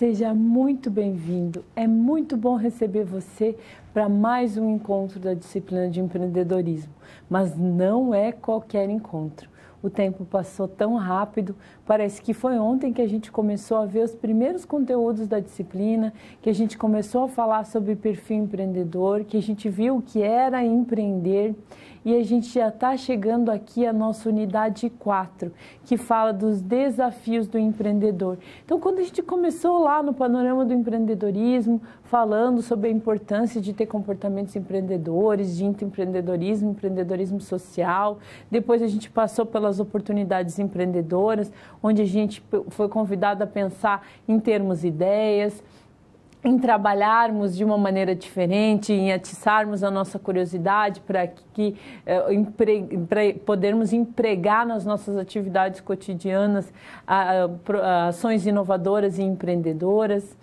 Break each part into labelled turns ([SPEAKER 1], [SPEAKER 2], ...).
[SPEAKER 1] Seja muito bem-vindo. É muito bom receber você para mais um encontro da disciplina de empreendedorismo, mas não é qualquer encontro. O tempo passou tão rápido, parece que foi ontem que a gente começou a ver os primeiros conteúdos da disciplina, que a gente começou a falar sobre perfil empreendedor, que a gente viu o que era empreender e a gente já está chegando aqui à nossa unidade 4, que fala dos desafios do empreendedor. Então, quando a gente começou lá no panorama do empreendedorismo, falando sobre a importância de ter comportamentos empreendedores, de empreendedorismo, empreendedorismo social, depois a gente passou pelas oportunidades empreendedoras, onde a gente foi convidado a pensar em termos ideias, em trabalharmos de uma maneira diferente, em atiçarmos a nossa curiosidade para podermos empregar nas nossas atividades cotidianas ações inovadoras e empreendedoras.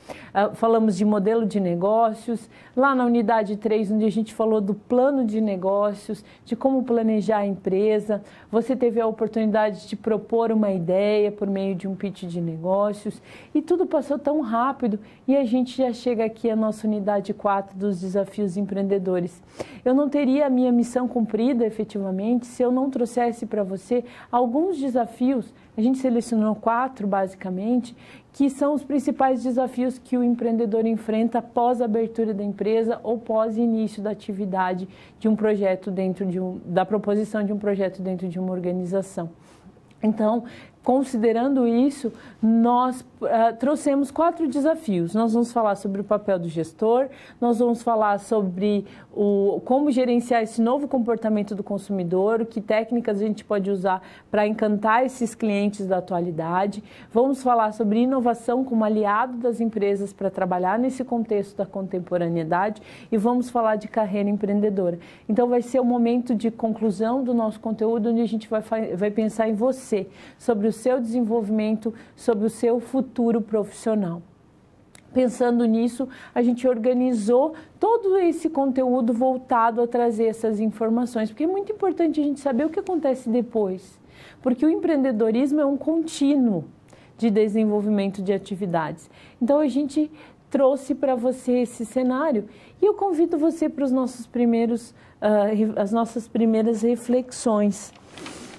[SPEAKER 1] Falamos de modelo de negócios, lá na unidade 3, onde a gente falou do plano de negócios, de como planejar a empresa. Você teve a oportunidade de propor uma ideia por meio de um pitch de negócios e tudo passou tão rápido e a gente já chega aqui à nossa unidade 4 dos desafios empreendedores. Eu não teria a minha missão cumprida efetivamente se eu não trouxesse para você alguns desafios. A gente selecionou 4 basicamente, que são os principais desafios que o empreendedor enfrenta após a abertura da empresa ou pós início da atividade de um projeto da proposição de um projeto dentro de uma organização. Então, considerando isso, nós trouxemos 4 desafios. Nós vamos falar sobre o papel do gestor, nós vamos falar sobre como gerenciar esse novo comportamento do consumidor, que técnicas a gente pode usar para encantar esses clientes da atualidade. Vamos falar sobre inovação como aliado das empresas para trabalhar nesse contexto da contemporaneidade e vamos falar de carreira empreendedora. Então, vai ser o momento de conclusão do nosso conteúdo, onde a gente vai pensar em você, sobre o seu desenvolvimento, sobre o seu futuro profissional. Pensando nisso, a gente organizou todo esse conteúdo voltado a trazer essas informações, porque é muito importante a gente saber o que acontece depois, porque o empreendedorismo é um contínuo de desenvolvimento de atividades. Então, a gente trouxe para você esse cenário e eu convido você para os nossos as nossas primeiras reflexões.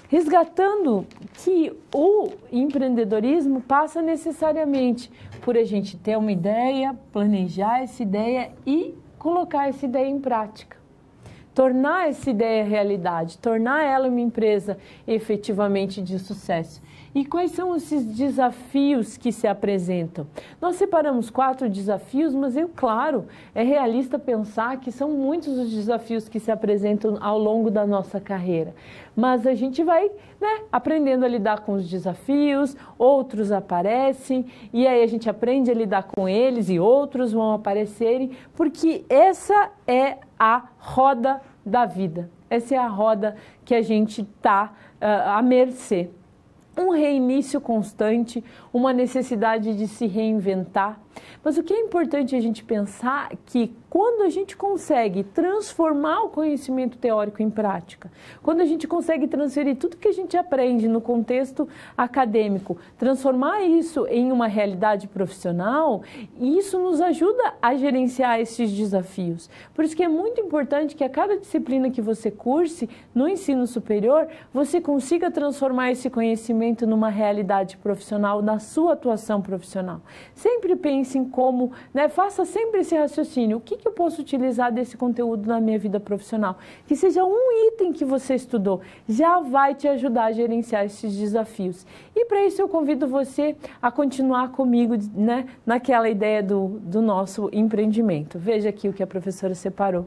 [SPEAKER 1] Resgatando que o empreendedorismo passa necessariamente por a gente ter uma ideia, planejar essa ideia e colocar essa ideia em prática. Tornar essa ideia realidade, tornar ela uma empresa efetivamente de sucesso. E quais são esses desafios que se apresentam? Nós separamos 4 desafios, mas claro, é realista pensar que são muitos os desafios que se apresentam ao longo da nossa carreira. Mas a gente vai, aprendendo a lidar com os desafios, outros aparecem, e aí a gente aprende a lidar com eles e outros vão aparecerem, porque essa é a roda da vida. Essa é a roda que a gente está à mercê. Um reinício constante, uma necessidade de se reinventar. Mas o que é importante a gente pensar que quando a gente consegue transformar o conhecimento teórico em prática, quando a gente consegue transferir tudo que a gente aprende no contexto acadêmico, transformar isso em uma realidade profissional, isso nos ajuda a gerenciar esses desafios. Por isso que é muito importante que a cada disciplina que você curse no ensino superior, você consiga transformar esse conhecimento numa realidade profissional, na sua atuação profissional. Sempre pense em como, faça sempre esse raciocínio, o que eu posso utilizar desse conteúdo na minha vida profissional? Que seja um item que você estudou, já vai te ajudar a gerenciar esses desafios. E para isso eu convido você a continuar comigo, naquela ideia do nosso empreendimento. Veja aqui o que a professora separou.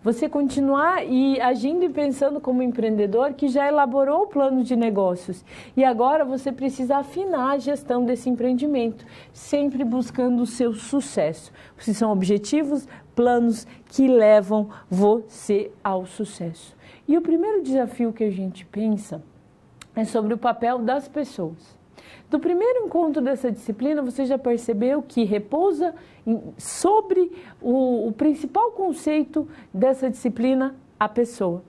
[SPEAKER 1] Você continuar agindo e pensando como empreendedor que já elaborou o plano de negócios e agora você precisa afinar a gestão desse empreendimento, sempre buscando o seu sucesso. Se são objetivos, planos que levam você ao sucesso. E o primeiro desafio que a gente pensa é sobre o papel das pessoas. Do primeiro encontro dessa disciplina, você já percebeu que repousa sobre o principal conceito dessa disciplina, a pessoa.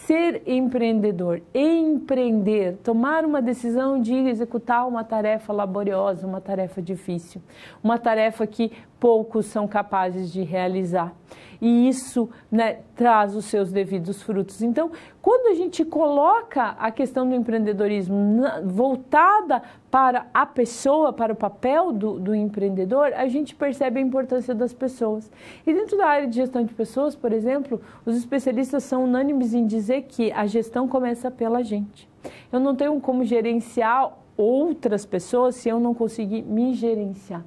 [SPEAKER 1] Ser empreendedor, empreender, tomar uma decisão de executar uma tarefa laboriosa, uma tarefa difícil, uma tarefa que poucos são capazes de realizar. E isso, né, traz os seus devidos frutos. Então, quando a gente coloca a questão do empreendedorismo voltada para a pessoa, para o papel do empreendedor, a gente percebe a importância das pessoas. E dentro da área de gestão de pessoas, por exemplo, os especialistas são unânimes em dizer que a gestão começa pela gente. Eu não tenho como gerenciar outras pessoas se eu não conseguir me gerenciar.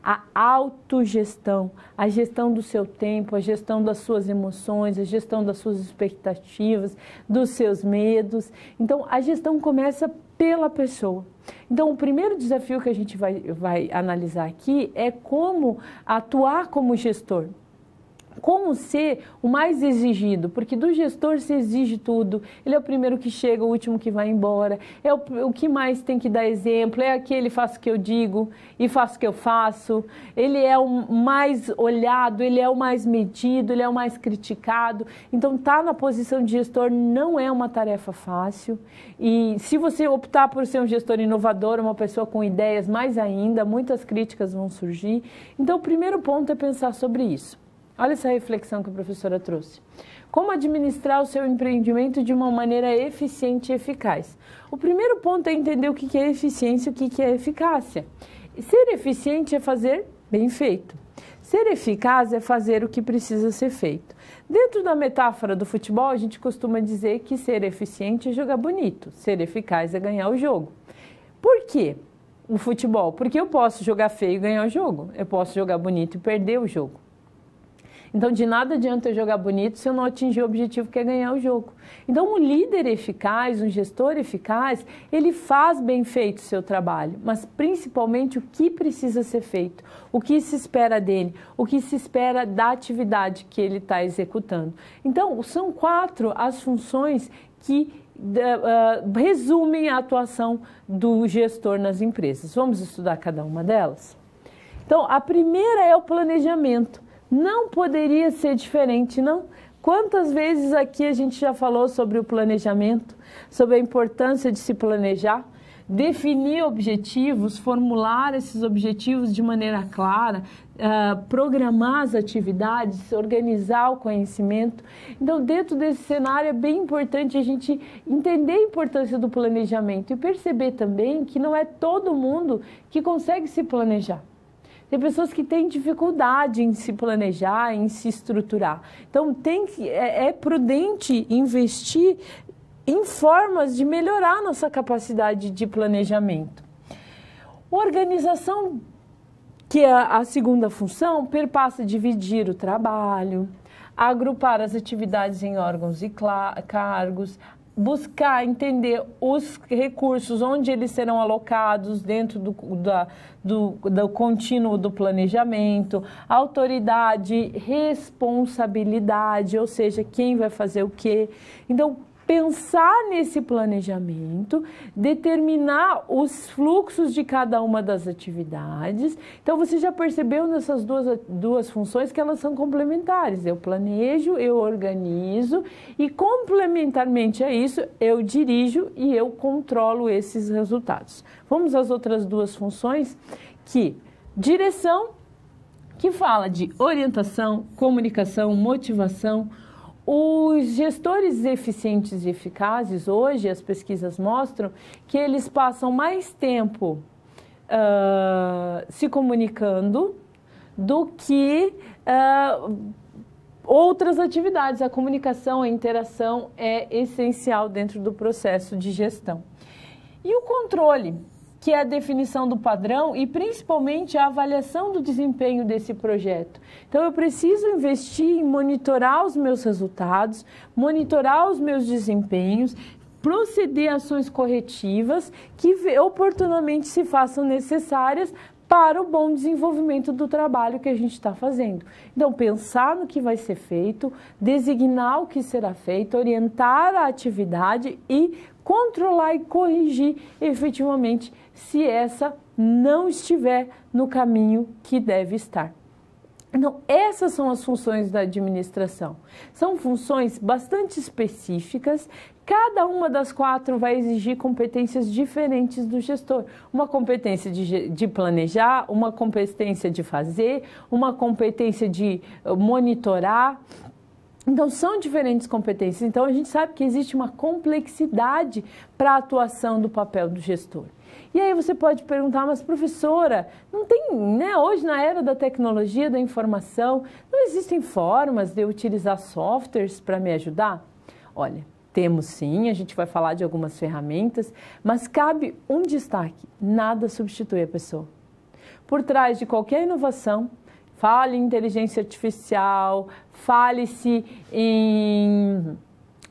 [SPEAKER 1] A autogestão, a gestão do seu tempo, a gestão das suas emoções, a gestão das suas expectativas, dos seus medos. Então, a gestão começa pela pessoa. Então, o primeiro desafio que a gente vai analisar aqui é como atuar como gestor. Como ser o mais exigido, porque do gestor se exige tudo, ele é o primeiro que chega, o último que vai embora, é o que mais tem que dar exemplo, é aquele faço o que eu digo e faço o que eu faço, ele é o mais olhado, ele é o mais medido, ele é o mais criticado, então estar na posição de gestor não é uma tarefa fácil e se você optar por ser um gestor inovador, uma pessoa com ideias mais ainda, muitas críticas vão surgir, então o primeiro ponto é pensar sobre isso. Olha essa reflexão que a professora trouxe. Como administrar o seu empreendimento de uma maneira eficiente e eficaz? O primeiro ponto é entender o que é eficiência e o que é eficácia. Ser eficiente é fazer bem feito. Ser eficaz é fazer o que precisa ser feito. Dentro da metáfora do futebol, a gente costuma dizer que ser eficiente é jogar bonito, ser eficaz é ganhar o jogo. Por quê? O futebol? Porque eu posso jogar feio e ganhar o jogo, eu posso jogar bonito e perder o jogo. Então, de nada adianta eu jogar bonito se eu não atingir o objetivo que é ganhar o jogo. Então, um líder eficaz, um gestor eficaz, ele faz bem feito o seu trabalho, mas principalmente o que precisa ser feito, o que se espera dele, o que se espera da atividade que ele está executando. Então, são 4 as funções que resumem a atuação do gestor nas empresas. Vamos estudar cada uma delas? Então, a primeira é o planejamento. Não poderia ser diferente, não? Quantas vezes aqui a gente já falou sobre o planejamento, sobre a importância de se planejar, definir objetivos, formular esses objetivos de maneira clara, programar as atividades, organizar o conhecimento. Então, dentro desse cenário é bem importante a gente entender a importância do planejamento e perceber também que não é todo mundo que consegue se planejar. Tem pessoas que têm dificuldade em se planejar, em se estruturar. Então, é prudente investir em formas de melhorar nossa capacidade de planejamento. Organização, que é a segunda função, perpassa dividir o trabalho, agrupar as atividades em órgãos e cargos, buscar entender os recursos, onde eles serão alocados dentro do contínuo do planejamento, autoridade, responsabilidade, ou seja, quem vai fazer o quê. Então, pensar nesse planejamento, determinar os fluxos de cada uma das atividades. Então, você já percebeu nessas duas funções que elas são complementares. Eu planejo, eu organizo e, complementarmente a isso, eu dirijo e eu controlo esses resultados. Vamos às outras 2 funções, que direção, que fala de orientação, comunicação, motivação. Os gestores eficientes e eficazes, hoje as pesquisas mostram que eles passam mais tempo se comunicando do que outras atividades. A comunicação, a interação é essencial dentro do processo de gestão. E o controle, que é a definição do padrão e principalmente a avaliação do desempenho desse projeto. Então, eu preciso investir em monitorar os meus resultados, monitorar os meus desempenhos, proceder a ações corretivas que oportunamente se façam necessárias para o bom desenvolvimento do trabalho que a gente está fazendo. Então, pensar no que vai ser feito, designar o que será feito, orientar a atividade e controlar e corrigir efetivamente se essa não estiver no caminho que deve estar. Então, essas são as funções da administração. São funções bastante específicas. Cada uma das 4 vai exigir competências diferentes do gestor. Uma competência de planejar, uma competência de fazer, uma competência de monitorar. Então, são diferentes competências. Então, a gente sabe que existe uma complexidade para a atuação do papel do gestor. E aí você pode perguntar, mas professora, não tem, né, hoje na era da tecnologia, da informação, não existem formas de eu utilizar softwares para me ajudar? Olha, temos sim, a gente vai falar de algumas ferramentas, mas cabe um destaque, nada substitui a pessoa. Por trás de qualquer inovação, fale em inteligência artificial, fale-se em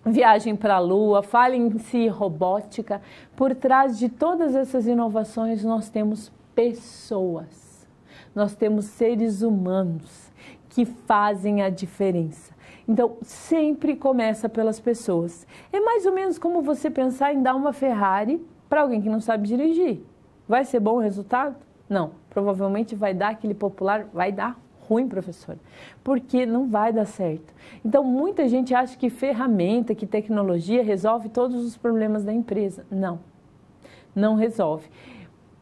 [SPEAKER 1] viagem para a Lua, fale-se em robótica. Por trás de todas essas inovações nós temos pessoas, nós temos seres humanos que fazem a diferença. Então, sempre começa pelas pessoas. É mais ou menos como você pensar em dar uma Ferrari para alguém que não sabe dirigir. Vai ser bom o resultado? Não. Provavelmente vai dar aquele popular, vai dar ruim, professora, porque não vai dar certo. Então, muita gente acha que ferramenta, que tecnologia resolve todos os problemas da empresa. Não, não resolve.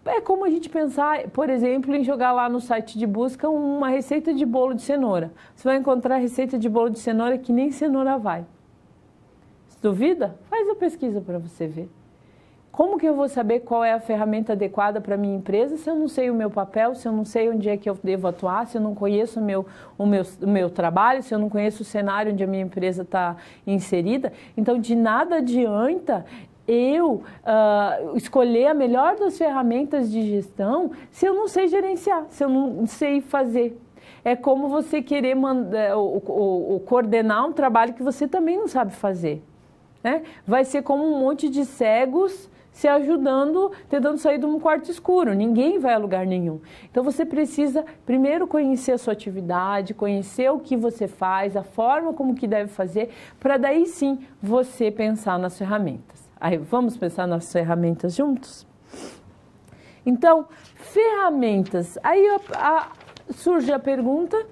[SPEAKER 1] É como a gente pensar, por exemplo, em jogar lá no site de busca uma receita de bolo de cenoura. Você vai encontrar receita de bolo de cenoura que nem cenoura vai. Duvida? Faz a pesquisa para você ver. Como que eu vou saber qual é a ferramenta adequada para a minha empresa se eu não sei o meu papel, se eu não sei onde é que eu devo atuar, se eu não conheço o meu trabalho, se eu não conheço o cenário onde a minha empresa está inserida? Então, de nada adianta eu escolher a melhor das ferramentas de gestão se eu não sei gerenciar, se eu não sei fazer. É como você querer coordenar um trabalho que você também não sabe fazer, né? Vai ser como um monte de cegos se ajudando, tentando sair de um quarto escuro. Ninguém vai a lugar nenhum. Então, você precisa primeiro conhecer a sua atividade, conhecer o que você faz, a forma como que deve fazer, para daí sim você pensar nas ferramentas. Aí, vamos pensar nas ferramentas juntos? Então, ferramentas. Aí surge a pergunta,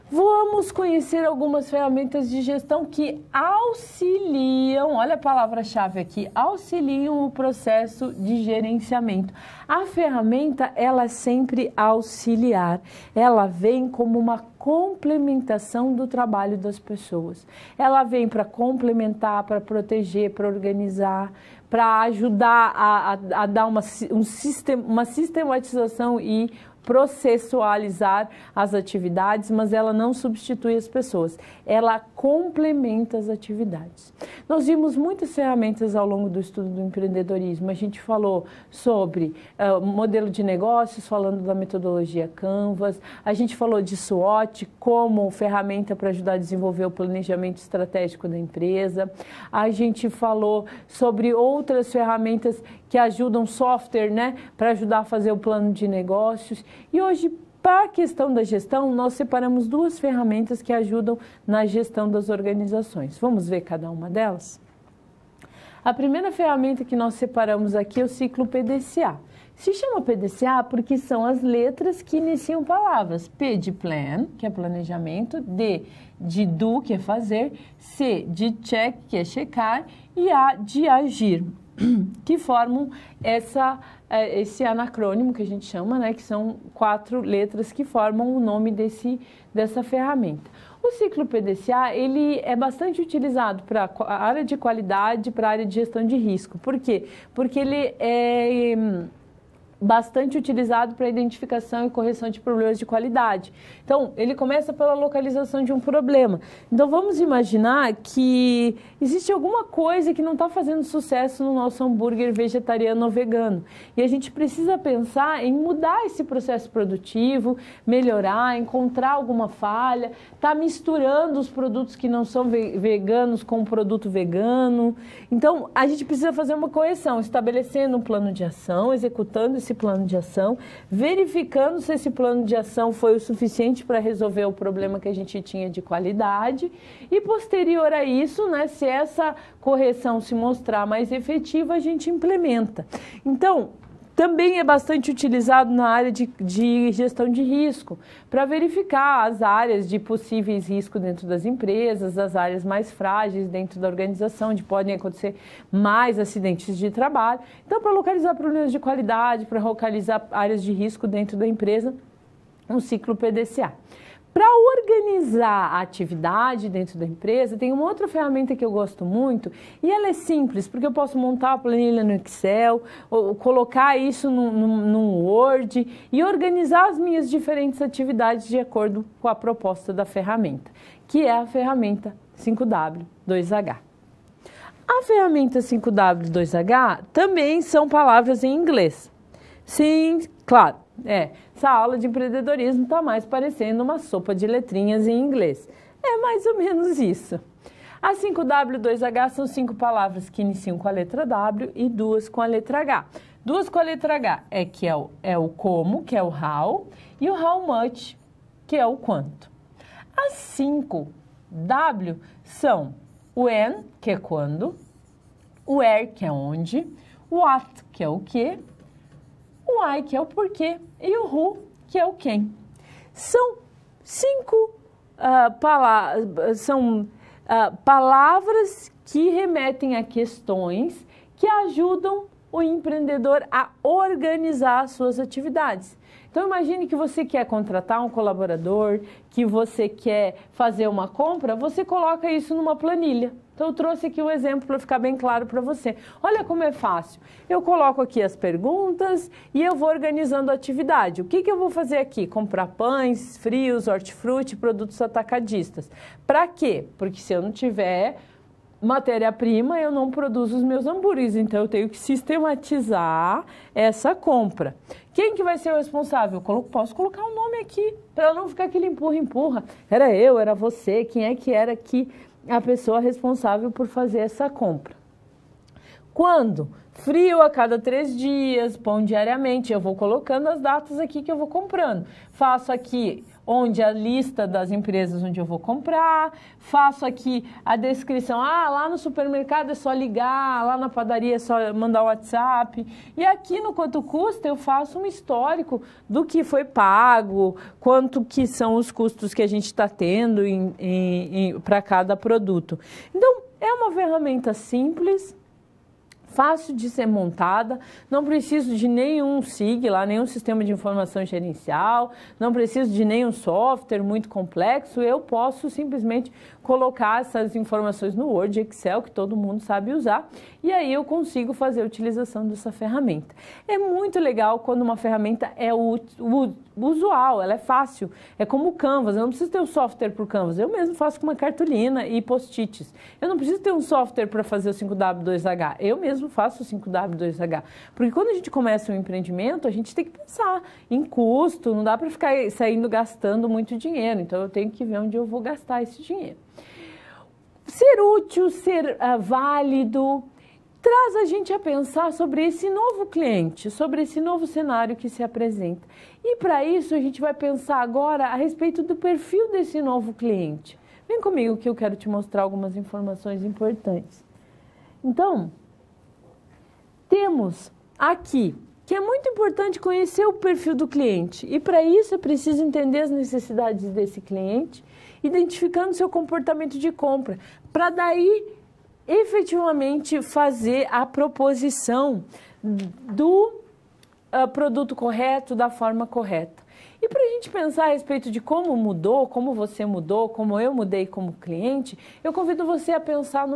[SPEAKER 1] vamos conhecer algumas ferramentas de gestão que auxiliam, olha a palavra-chave aqui, auxiliam o processo de gerenciamento. A ferramenta, ela é sempre auxiliar, ela vem como uma complementação do trabalho das pessoas. Ela vem para complementar, para proteger, para organizar, para ajudar a dar uma sistematização e processualizar as atividades, mas ela não substitui as pessoas, ela complementa as atividades. Nós vimos muitas ferramentas ao longo do estudo do empreendedorismo. A gente falou sobre modelo de negócios, falando da metodologia Canvas, a gente falou de SWOT como ferramenta para ajudar a desenvolver o planejamento estratégico da empresa, a gente falou sobre outras ferramentas que ajudam software, né, para ajudar a fazer o plano de negócios. E hoje, para a questão da gestão, nós separamos 2 ferramentas que ajudam na gestão das organizações. Vamos ver cada uma delas? A primeira ferramenta que nós separamos aqui é o ciclo PDCA. Se chama PDCA porque são as letras que iniciam palavras. P de plan, que é planejamento, D de do, que é fazer, C de check, que é checar, e A de agir, que formam esse anacrônimo que a gente chama, né, que são 4 letras que formam o nome dessa ferramenta. O ciclo PDCA, ele é bastante utilizado para a área de qualidade, para a área de gestão de risco. Por quê? Porque ele é bastante utilizado para identificação e correção de problemas de qualidade. Então, ele começa pela localização de um problema. Então, vamos imaginar que existe alguma coisa que não está fazendo sucesso no nosso hambúrguer vegetariano ou vegano. E a gente precisa pensar em mudar esse processo produtivo, melhorar, encontrar alguma falha, tá misturando os produtos que não são veganos com o produto vegano. Então, a gente precisa fazer uma correção, estabelecendo um plano de ação, executando esse plano de ação, verificando se esse plano de ação foi o suficiente para resolver o problema que a gente tinha de qualidade e, posterior a isso, né, se essa correção se mostrar mais efetiva, a gente implementa. Então, Também é bastante utilizado na área de gestão de risco, para verificar as áreas de possíveis riscos dentro das empresas, as áreas mais frágeis dentro da organização, onde podem acontecer mais acidentes de trabalho. Então, para localizar problemas de qualidade, para localizar áreas de risco dentro da empresa, um ciclo PDCA. Para organizar a atividade dentro da empresa, tem uma outra ferramenta que eu gosto muito e ela é simples, porque eu posso montar a planilha no Excel, ou colocar isso num Word e organizar as minhas diferentes atividades de acordo com a proposta da ferramenta, que é a ferramenta 5W2H. A ferramenta 5W2H também são palavras em inglês. Sim, claro. Essa aula de empreendedorismo está mais parecendo uma sopa de letrinhas em inglês. É mais ou menos isso. A 5W2H são 5 palavras que iniciam com a letra W e 2 com a letra H. 2 com a letra H é o como, que é o how, e o how much, que é o quanto. As 5 W são o when, que é quando, o where, que é onde, o what, que é o que, o why, que é o porquê, e o who, que é o quem. São 5 palavras que remetem a questões que ajudam o empreendedor a organizar as suas atividades. Então, imagine que você quer contratar um colaborador, que você quer fazer uma compra, você coloca isso numa planilha. Então, eu trouxe aqui um exemplo para ficar bem claro para você. Olha como é fácil. Eu coloco aqui as perguntas e eu vou organizando a atividade. O que eu vou fazer aqui? Comprar pães, frios, hortifruti, produtos atacadistas. Para quê? Porque se eu não tiver matéria-prima, eu não produzo os meus hambúrgueres, então eu tenho que sistematizar essa compra. Quem que vai ser o responsável? Posso colocar um nome aqui, para não ficar aquele empurra-empurra. Era eu, era você, quem é que era aqui a pessoa responsável por fazer essa compra? Quando? Frio a cada 3 dias, pão diariamente, eu vou colocando as datas aqui que eu vou comprando. Faço aqui onde a lista das empresas onde eu vou comprar, faço aqui a descrição, lá no supermercado é só ligar, lá na padaria é só mandar o WhatsApp, e aqui no quanto custa eu faço um histórico do que foi pago, quanto que são os custos que a gente está tendo para cada produto. Então, é uma ferramenta simples, fácil de ser montada, não preciso de nenhum SIG lá, nenhum sistema de informação gerencial, não preciso de nenhum software muito complexo, eu posso simplesmente colocar essas informações no Word, Excel, que todo mundo sabe usar, e aí eu consigo fazer a utilização dessa ferramenta. É muito legal quando uma ferramenta é usual, ela é fácil, é como o Canvas, eu não preciso ter um software para o Canvas, eu mesmo faço com uma cartolina e post-its. Eu não preciso ter um software para fazer o 5W2H, eu mesmo faço o 5W2H, porque quando a gente começa um empreendimento, a gente tem que pensar em custo, não dá para ficar saindo gastando muito dinheiro, então eu tenho que ver onde eu vou gastar esse dinheiro. Ser útil, ser válido, traz a gente a pensar sobre esse novo cliente, sobre esse novo cenário que se apresenta. E para isso a gente vai pensar agora a respeito do perfil desse novo cliente. Vem comigo que eu quero te mostrar algumas informações importantes. Então, temos aqui que é muito importante conhecer o perfil do cliente. E para isso é preciso entender as necessidades desse cliente, identificando seu comportamento de compra, para daí efetivamente fazer a proposição do produto correto, da forma correta. E para a gente pensar a respeito de como mudou, como você mudou, como eu mudei como cliente, eu convido você a pensar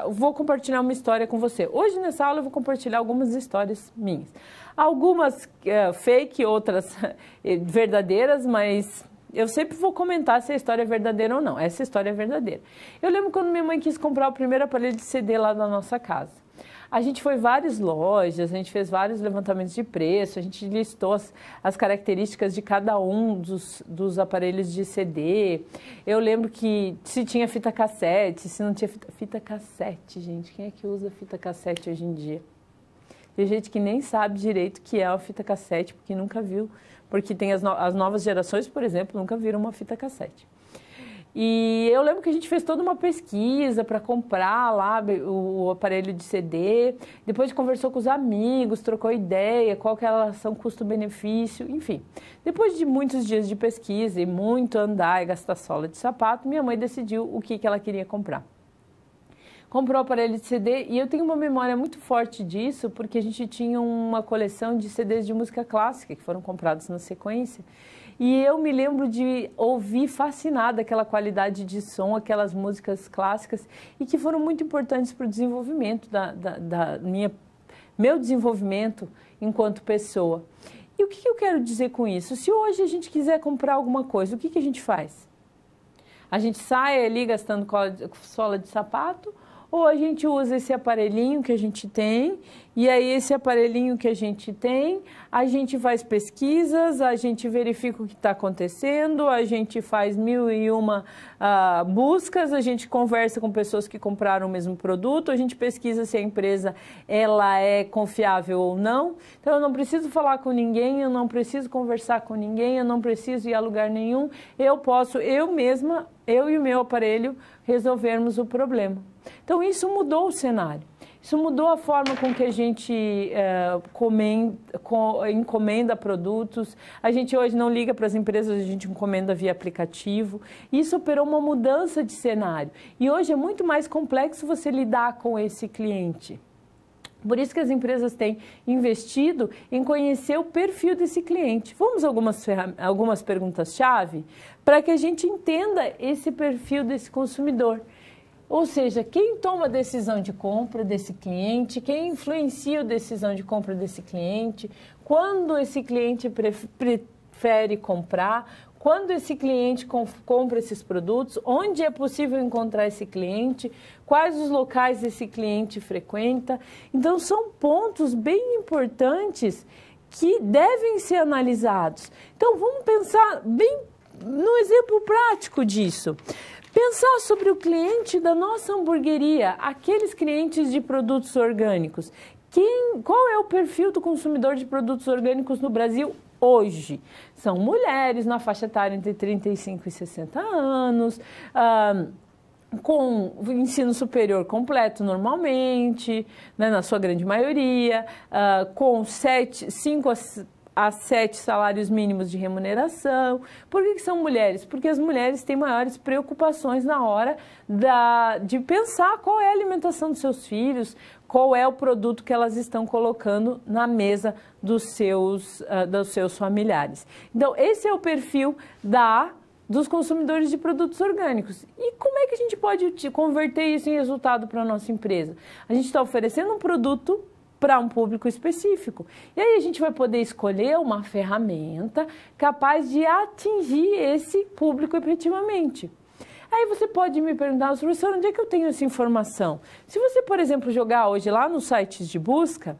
[SPEAKER 1] vou compartilhar uma história com você. Hoje nessa aula eu vou compartilhar algumas histórias minhas. Algumas fake, outras verdadeiras, mas eu sempre vou comentar se a história é verdadeira ou não. Essa história é verdadeira. Eu lembro quando minha mãe quis comprar o primeiro aparelho de CD lá da nossa casa. A gente foi em várias lojas, a gente fez vários levantamentos de preço, a gente listou as características de cada um dos aparelhos de CD. Eu lembro que se tinha fita cassete, se não tinha fita cassete, gente. Quem é que usa fita cassete hoje em dia? Tem gente que nem sabe direito o que é a fita cassete, porque nunca viu. Porque tem as novas gerações, por exemplo, nunca viram uma fita cassete. E eu lembro que a gente fez toda uma pesquisa para comprar lá o aparelho de CD, depois conversou com os amigos, trocou ideia, qual que era a relação custo-benefício, enfim. Depois de muitos dias de pesquisa e muito andar e gastar sola de sapato, minha mãe decidiu o que ela queria comprar. Comprou o aparelho de CD e eu tenho uma memória muito forte disso, porque a gente tinha uma coleção de CDs de música clássica que foram comprados na sequência. E eu me lembro de ouvir fascinada aquela qualidade de som, aquelas músicas clássicas, e que foram muito importantes para o desenvolvimento meu desenvolvimento enquanto pessoa. E o que eu quero dizer com isso? Se hoje a gente quiser comprar alguma coisa, o que a gente faz? A gente sai ali gastando sola de sapato, ou a gente usa esse aparelhinho que a gente tem, e aí esse aparelhinho que a gente tem, a gente faz pesquisas, a gente verifica o que está acontecendo, a gente faz 1001 buscas, a gente conversa com pessoas que compraram o mesmo produto, a gente pesquisa se a empresa ela é confiável ou não. Então eu não preciso falar com ninguém, eu não preciso conversar com ninguém, eu não preciso ir a lugar nenhum, eu posso, eu mesma, eu e o meu aparelho, resolvermos o problema. Então isso mudou o cenário, isso mudou a forma com que a gente encomenda produtos, a gente hoje não liga para as empresas, a gente encomenda via aplicativo, isso operou uma mudança de cenário e hoje é muito mais complexo você lidar com esse cliente. Por isso que as empresas têm investido em conhecer o perfil desse cliente. Vamos a algumas perguntas-chave para que a gente entenda esse perfil desse consumidor. Ou seja, quem toma a decisão de compra desse cliente, quem influencia a decisão de compra desse cliente, quando esse cliente prefere comprar, quando esse cliente compra esses produtos, onde é possível encontrar esse cliente, quais os locais esse cliente frequenta. Então, são pontos bem importantes que devem ser analisados. Então, vamos pensar bem no exemplo prático disso. Pensar sobre o cliente da nossa hamburgueria, aqueles clientes de produtos orgânicos. Qual é o perfil do consumidor de produtos orgânicos no Brasil hoje? São mulheres na faixa etária entre 35 e 60 anos, com ensino superior completo normalmente, né, na sua grande maioria, com 5 a 7 salários mínimos de remuneração. Por que são mulheres? Porque as mulheres têm maiores preocupações na hora de pensar qual é a alimentação dos seus filhos, qual é o produto que elas estão colocando na mesa dos seus familiares. Então, esse é o perfil dos consumidores de produtos orgânicos. E como é que a gente pode converter isso em resultado para a nossa empresa? A gente está oferecendo um produto para um público específico. E aí a gente vai poder escolher uma ferramenta capaz de atingir esse público efetivamente. Aí você pode me perguntar, professor, onde é que eu tenho essa informação? Se você, por exemplo, jogar hoje lá nos sites de busca,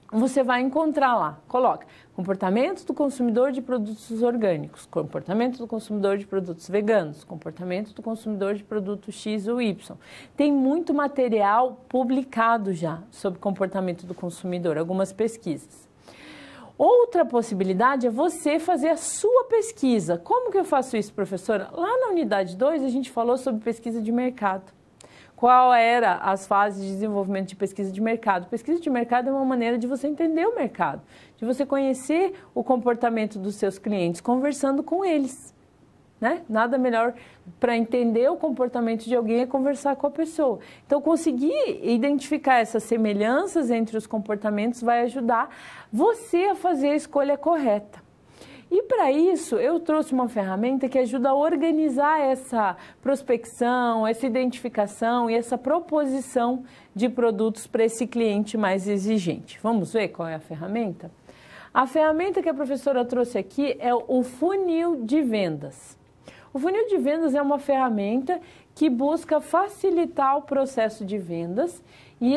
[SPEAKER 1] você vai encontrar lá, coloca comportamento do consumidor de produtos orgânicos, comportamento do consumidor de produtos veganos, comportamento do consumidor de produtos X ou Y. Tem muito material publicado já sobre comportamento do consumidor, algumas pesquisas. Outra possibilidade é você fazer a sua pesquisa. Como que eu faço isso, professora? Lá na unidade 2 a gente falou sobre pesquisa de mercado. Qual era as fases de desenvolvimento de pesquisa de mercado? Pesquisa de mercado é uma maneira de você entender o mercado, de você conhecer o comportamento dos seus clientes, conversando com eles, né? Nada melhor para entender o comportamento de alguém é conversar com a pessoa. Então, conseguir identificar essas semelhanças entre os comportamentos vai ajudar você a fazer a escolha correta. E para isso, eu trouxe uma ferramenta que ajuda a organizar essa prospecção, essa identificação e essa proposição de produtos para esse cliente mais exigente. Vamos ver qual é a ferramenta? A ferramenta que a professora trouxe aqui é o funil de vendas. O funil de vendas é uma ferramenta que busca facilitar o processo de vendas e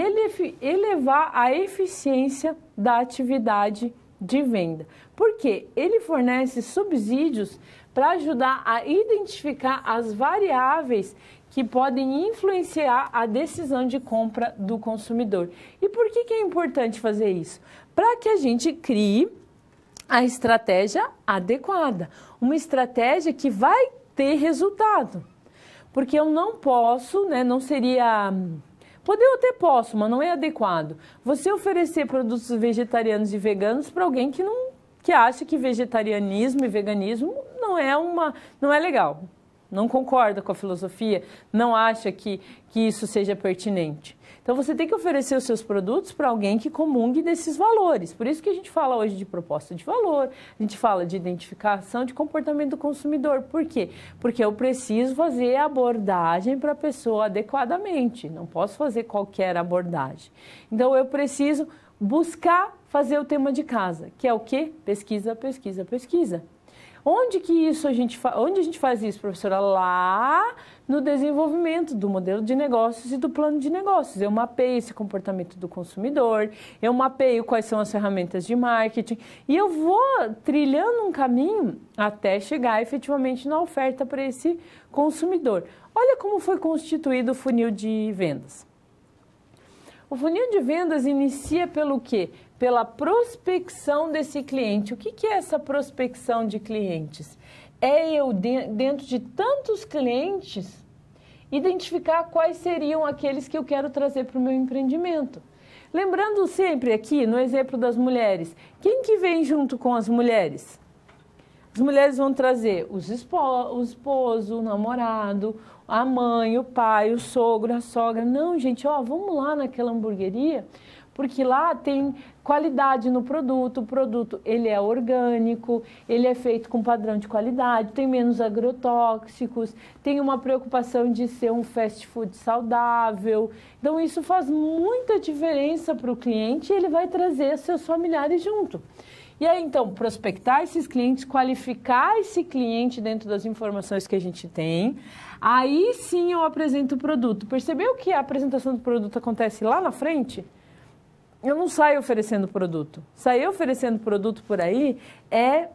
[SPEAKER 1] elevar a eficiência da atividade de venda. Porque ele fornece subsídios para ajudar a identificar as variáveis que podem influenciar a decisão de compra do consumidor. E por que é importante fazer isso? Para que a gente crie a estratégia adequada, uma estratégia que vai ter resultado. Porque eu não posso, né, não seria... Poder eu até posso, mas não é adequado. Você oferecer produtos vegetarianos e veganos para alguém que acha que vegetarianismo e veganismo não é legal. Não concorda com a filosofia, não acha que isso seja pertinente. Então, você tem que oferecer os seus produtos para alguém que comungue desses valores. Por isso que a gente fala hoje de proposta de valor, a gente fala de identificação de comportamento do consumidor. Por quê? Porque eu preciso fazer a abordagem para a pessoa adequadamente. Não posso fazer qualquer abordagem. Então, eu preciso buscar fazer o tema de casa, que é o quê? Pesquisa, pesquisa, pesquisa. Onde a gente faz isso, professora? Lá no desenvolvimento do modelo de negócios e do plano de negócios. Eu mapeio esse comportamento do consumidor, eu mapeio quais são as ferramentas de marketing e eu vou trilhando um caminho até chegar efetivamente na oferta para esse consumidor. Olha como foi constituído o funil de vendas. O funil de vendas inicia pelo quê? Pela prospecção desse cliente. O que é essa prospecção de clientes? É eu, dentro de tantos clientes, identificar quais seriam aqueles que eu quero trazer para o meu empreendimento. Lembrando sempre aqui, no exemplo das mulheres, quem que vem junto com as mulheres? As mulheres vão trazer o esposo, o namorado, a mãe, o pai, o sogro, a sogra. Não, gente, vamos lá naquela hamburgueria, porque lá tem qualidade no produto, o produto ele é orgânico, ele é feito com padrão de qualidade, tem menos agrotóxicos, tem uma preocupação de ser um fast food saudável. Então isso faz muita diferença para o cliente e ele vai trazer seus familiares junto. E aí, então, prospectar esses clientes, qualificar esse cliente dentro das informações que a gente tem, aí sim eu apresento o produto. Percebeu que a apresentação do produto acontece lá na frente? Eu não saio oferecendo produto. Sair oferecendo produto por aí é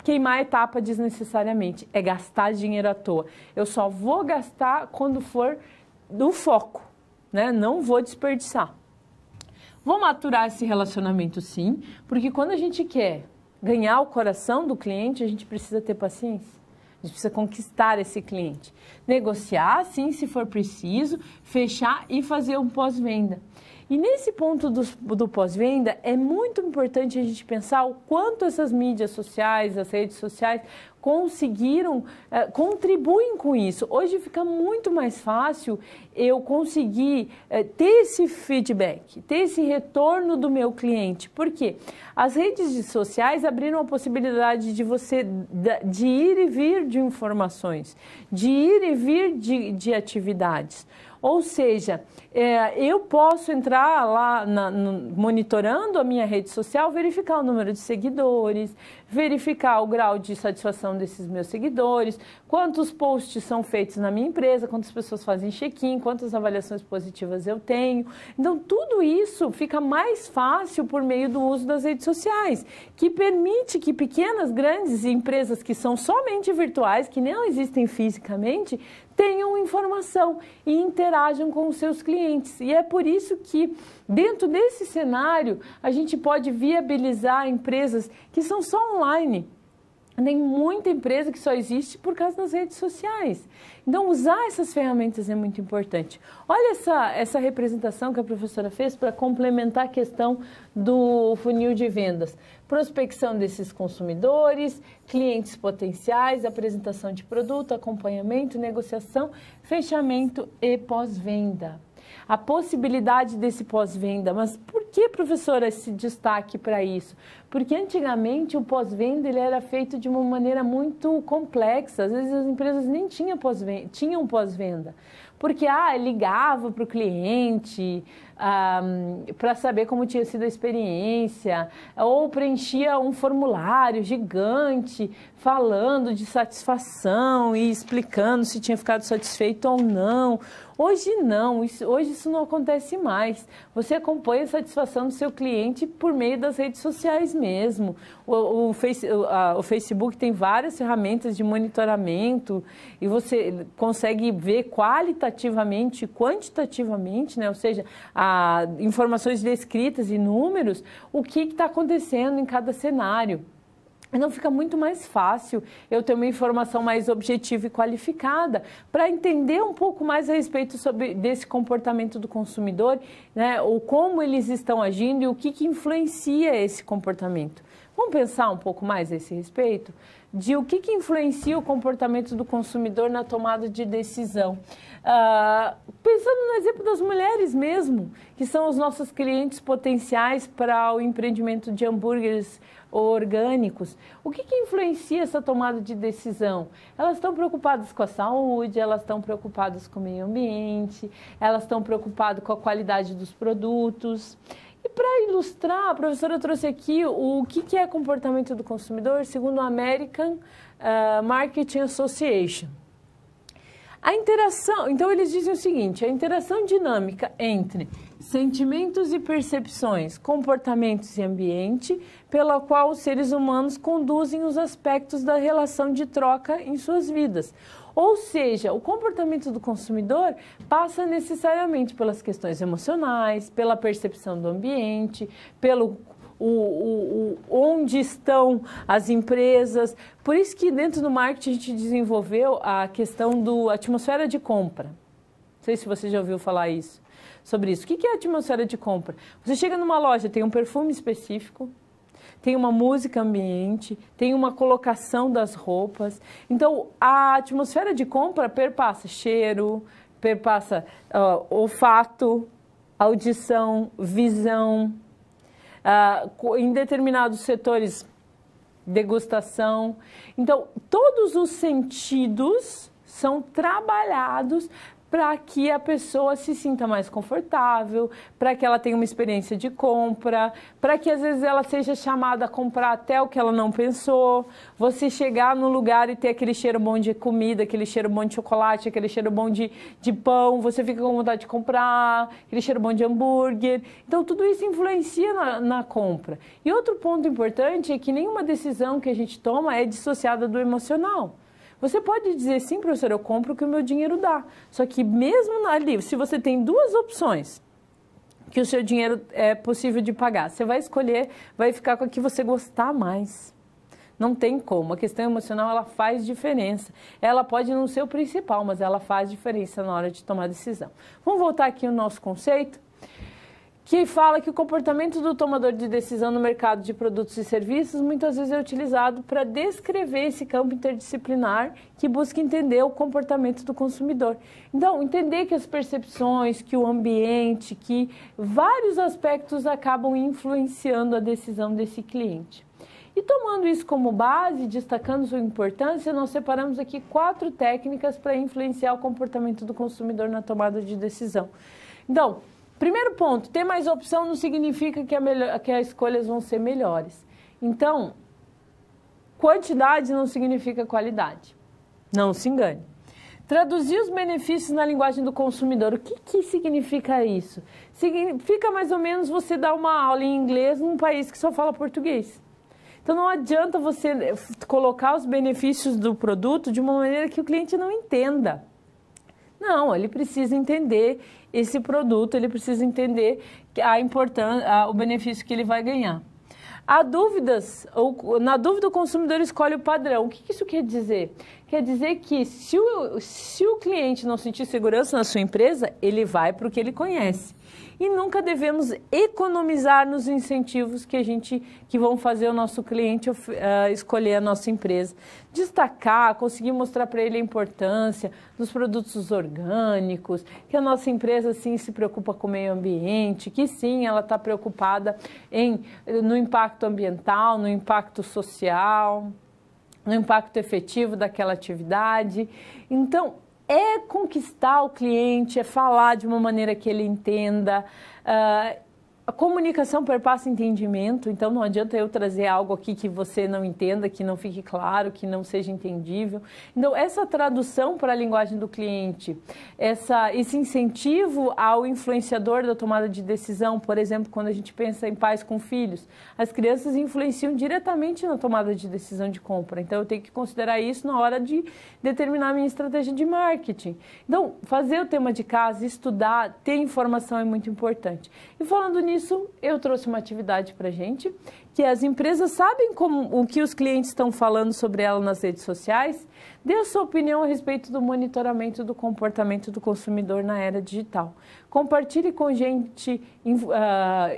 [SPEAKER 1] queimar a etapa desnecessariamente, é gastar dinheiro à toa. Eu só vou gastar quando for do foco, né? Não vou desperdiçar. Vou maturar esse relacionamento sim, porque quando a gente quer ganhar o coração do cliente, a gente precisa ter paciência. A gente precisa conquistar esse cliente. Negociar, sim, se for preciso, fechar e fazer um pós-venda. E nesse ponto do pós-venda, é muito importante a gente pensar o quanto essas mídias sociais, as redes sociais, contribuem com isso. Hoje fica muito mais fácil eu conseguir ter esse feedback, ter esse retorno do meu cliente. Por quê? As redes sociais abriram a possibilidade de você de ir e vir de informações, de ir e vir de atividades. Ou seja, eu posso entrar lá monitorando a minha rede social, verificar o número de seguidores, verificar o grau de satisfação desses meus seguidores, quantos posts são feitos na minha empresa, quantas pessoas fazem check-in, quantas avaliações positivas eu tenho. Então, tudo isso fica mais fácil por meio do uso das redes sociais, que permite que pequenas, grandes empresas que são somente virtuais, que não existem fisicamente, tenham informação e interajam com os seus clientes. E é por isso que, dentro desse cenário, a gente pode viabilizar empresas que são só online. Tem muita empresa que só existe por causa das redes sociais. Então, usar essas ferramentas é muito importante. Olha essa representação que a professora fez para complementar a questão do funil de vendas. Prospecção desses consumidores, clientes potenciais, apresentação de produto, acompanhamento, negociação, fechamento e pós-venda. A possibilidade desse pós-venda, mas por que, professora, esse destaque para isso? Porque antigamente o pós-venda ele era feito de uma maneira muito complexa, às vezes as empresas nem tinham pós-venda, porque ligava para o cliente para saber como tinha sido a experiência, ou preenchia um formulário gigante falando de satisfação e explicando se tinha ficado satisfeito ou não. Hoje não, hoje isso não acontece mais. Você acompanha a satisfação do seu cliente por meio das redes sociais mesmo. O Facebook tem várias ferramentas de monitoramento e você consegue ver qualitativamente e quantitativamente, né? Ou seja, informações descritas e números, o que está acontecendo em cada cenário. Então fica muito mais fácil eu ter uma informação mais objetiva e qualificada para entender um pouco mais a respeito desse comportamento do consumidor, né? Ou como eles estão agindo e o que influencia esse comportamento. Vamos pensar um pouco mais a esse respeito? De o que influencia o comportamento do consumidor na tomada de decisão. Pensando no exemplo das mulheres mesmo, que são os nossos clientes potenciais para o empreendimento de hambúrgueres orgânicos. O que influencia essa tomada de decisão? Elas estão preocupadas com a saúde, elas estão preocupadas com o meio ambiente, elas estão preocupadas com a qualidade dos produtos. E para ilustrar, a professora trouxe aqui o que é comportamento do consumidor segundo a American Marketing Association. A interação, então eles dizem o seguinte, a interação dinâmica entre sentimentos e percepções, comportamentos e ambiente, pela qual os seres humanos conduzem os aspectos da relação de troca em suas vidas. Ou seja, o comportamento do consumidor passa necessariamente pelas questões emocionais, pela percepção do ambiente, pelo onde estão as empresas. Por isso que dentro do marketing a gente desenvolveu a questão da atmosfera de compra. Não sei se você já ouviu falar sobre isso. O que é a atmosfera de compra? Você chega numa loja, tem um perfume específico, tem uma música ambiente, tem uma colocação das roupas. Então, a atmosfera de compra perpassa cheiro, perpassa olfato, audição, visão, em determinados setores, degustação. Então, todos os sentidos são trabalhados para que a pessoa se sinta mais confortável, para que ela tenha uma experiência de compra, para que às vezes ela seja chamada a comprar até o que ela não pensou. Você chegar no lugar e ter aquele cheiro bom de comida, aquele cheiro bom de chocolate, aquele cheiro bom de pão, você fica com vontade de comprar, aquele cheiro bom de hambúrguer. Então tudo isso influencia na compra. E outro ponto importante é que nenhuma decisão que a gente toma é dissociada do emocional. Você pode dizer, sim, professor, eu compro o que o meu dinheiro dá. Só que mesmo ali, se você tem duas opções que o seu dinheiro é possível de pagar, você vai escolher, vai ficar com a que você gostar mais. Não tem como. A questão emocional, ela faz diferença. Ela pode não ser o principal, mas ela faz diferença na hora de tomar decisão. Vamos voltar aqui ao nosso conceito, que fala que o comportamento do tomador de decisão no mercado de produtos e serviços muitas vezes é utilizado para descrever esse campo interdisciplinar que busca entender o comportamento do consumidor. Então, entender que as percepções, que o ambiente, que vários aspectos acabam influenciando a decisão desse cliente. E tomando isso como base, destacando sua importância, nós separamos aqui 4 técnicas para influenciar o comportamento do consumidor na tomada de decisão. Então, primeiro ponto, ter mais opção não significa que as escolhas vão ser melhores. Então, quantidade não significa qualidade. Não se engane. Traduzir os benefícios na linguagem do consumidor. O que significa isso? Significa mais ou menos você dar uma aula em inglês num país que só fala português. Então, não adianta você colocar os benefícios do produto de uma maneira que o cliente não entenda. Não, ele precisa entender esse produto, ele precisa entender a importância, o benefício que ele vai ganhar. Na dúvida, o consumidor escolhe o padrão. O que isso quer dizer? Quer dizer que se o cliente não sentir segurança na sua empresa, ele vai para o que ele conhece. E nunca devemos economizar nos incentivos que vão fazer o nosso cliente escolher a nossa empresa. Destacar, conseguir mostrar para ele a importância dos produtos orgânicos, que a nossa empresa sim se preocupa com o meio ambiente, que sim, ela está preocupada no impacto ambiental, no impacto social, no impacto efetivo daquela atividade. Então, é conquistar o cliente, é falar de uma maneira que ele entenda. A comunicação perpassa entendimento, então não adianta eu trazer algo aqui que você não entenda, que não fique claro, que não seja entendível. Então, essa tradução para a linguagem do cliente, esse incentivo ao influenciador da tomada de decisão, por exemplo, quando a gente pensa em pais com filhos, as crianças influenciam diretamente na tomada de decisão de compra. Então, eu tenho que considerar isso na hora de determinar a minha estratégia de marketing. Então, fazer o tema de casa, estudar, ter informação é muito importante. E falando nisso, isso, eu trouxe uma atividade para a gente, que as empresas sabem o que os clientes estão falando sobre ela nas redes sociais. Dê a sua opinião a respeito do monitoramento do comportamento do consumidor na era digital. Compartilhe com a gente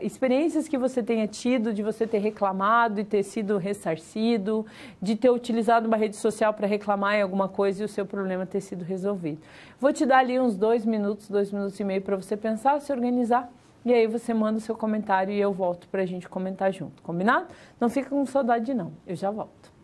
[SPEAKER 1] experiências que você tenha tido, de você ter reclamado e ter sido ressarcido, de ter utilizado uma rede social para reclamar em alguma coisa e o seu problema ter sido resolvido. Vou te dar ali uns 2 minutos e meio para você pensar, se organizar. E aí você manda o seu comentário e eu volto para a gente comentar junto, combinado? Não fica com saudade não, eu já volto.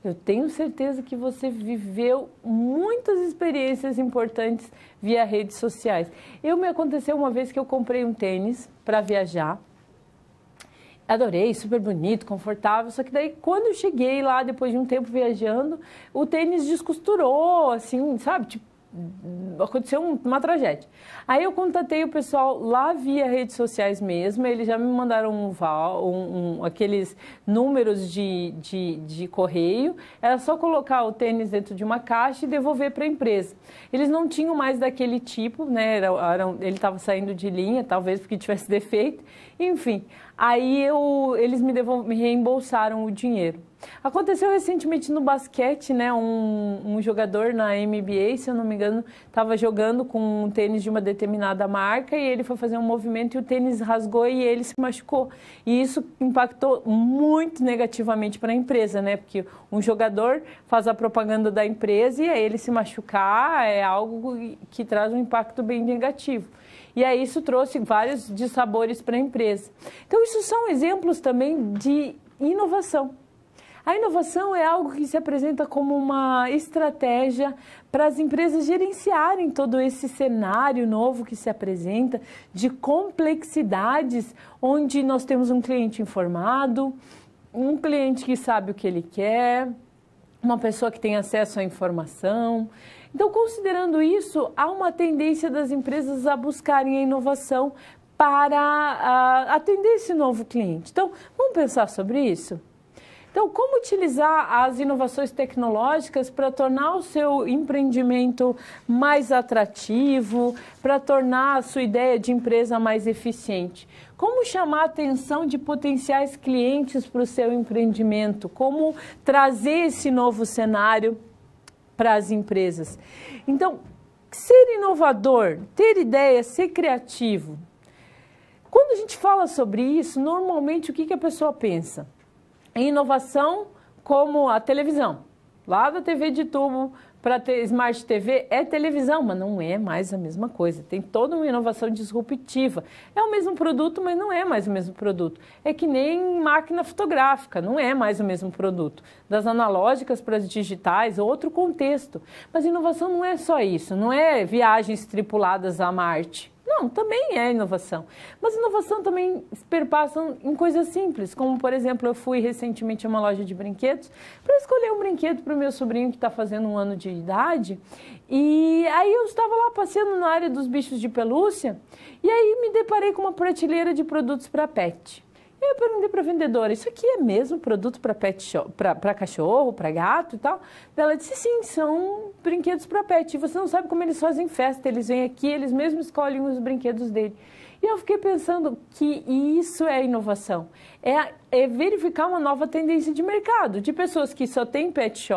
[SPEAKER 1] Eu tenho certeza que você viveu muitas experiências importantes via redes sociais. Me aconteceu uma vez que eu comprei um tênis para viajar. Adorei, super bonito, confortável, só que daí quando eu cheguei lá, depois de um tempo viajando, o tênis descosturou, assim, sabe, tipo, aconteceu uma tragédia. Aí eu contatei o pessoal lá via redes sociais mesmo, eles já me mandaram aqueles números de correio, era só colocar o tênis dentro de uma caixa e devolver para a empresa. Eles não tinham mais daquele tipo, né, ele estava saindo de linha, talvez porque tivesse defeito, enfim. Aí eles me reembolsaram o dinheiro. Aconteceu recentemente no basquete, né? Um jogador na NBA, se eu não me engano, estava jogando com um tênis de uma determinada marca e ele foi fazer um movimento e o tênis rasgou e ele se machucou. E isso impactou muito negativamente para a empresa, né? Porque um jogador faz a propaganda da empresa e aí ele se machucar é algo que traz um impacto bem negativo. E aí isso trouxe vários dissabores para a empresa. Então, isso são exemplos também de inovação. A inovação é algo que se apresenta como uma estratégia para as empresas gerenciarem todo esse cenário novo que se apresenta, de complexidades, onde nós temos um cliente informado, um cliente que sabe o que ele quer, uma pessoa que tem acesso à informação. Então, considerando isso, há uma tendência das empresas a buscarem a inovação para atender esse novo cliente. Então, vamos pensar sobre isso? Então, como utilizar as inovações tecnológicas para tornar o seu empreendimento mais atrativo, para tornar a sua ideia de empresa mais eficiente? Como chamar a atenção de potenciais clientes para o seu empreendimento? Como trazer esse novo cenário para as empresas? Então, ser inovador, ter ideia, ser criativo. Quando a gente fala sobre isso, normalmente o que a pessoa pensa? Em inovação como a televisão. Lá da TV de tubo para ter Smart TV é televisão, mas não é mais a mesma coisa. Tem toda uma inovação disruptiva. É o mesmo produto, mas não é mais o mesmo produto. É que nem máquina fotográfica, não é mais o mesmo produto. Das analógicas para as digitais, outro contexto. Mas inovação não é só isso, não é viagens tripuladas a Marte. Não, também é inovação. Mas inovação também perpassa em coisas simples, como, por exemplo, eu fui recentemente a uma loja de brinquedos para escolher um brinquedo para o meu sobrinho que está fazendo 1 ano de idade. E aí eu estava lá passeando na área dos bichos de pelúcia e aí me deparei com uma prateleira de produtos para pet. Eu perguntei para a vendedora, isso aqui é mesmo produto para para cachorro, para gato e tal? Ela disse, sim, são brinquedos para pet. E você não sabe como eles fazem festa, eles vêm aqui, eles mesmos escolhem os brinquedos dele. E eu fiquei pensando que isso é inovação, é verificar uma nova tendência de mercado, de pessoas que só têm pet,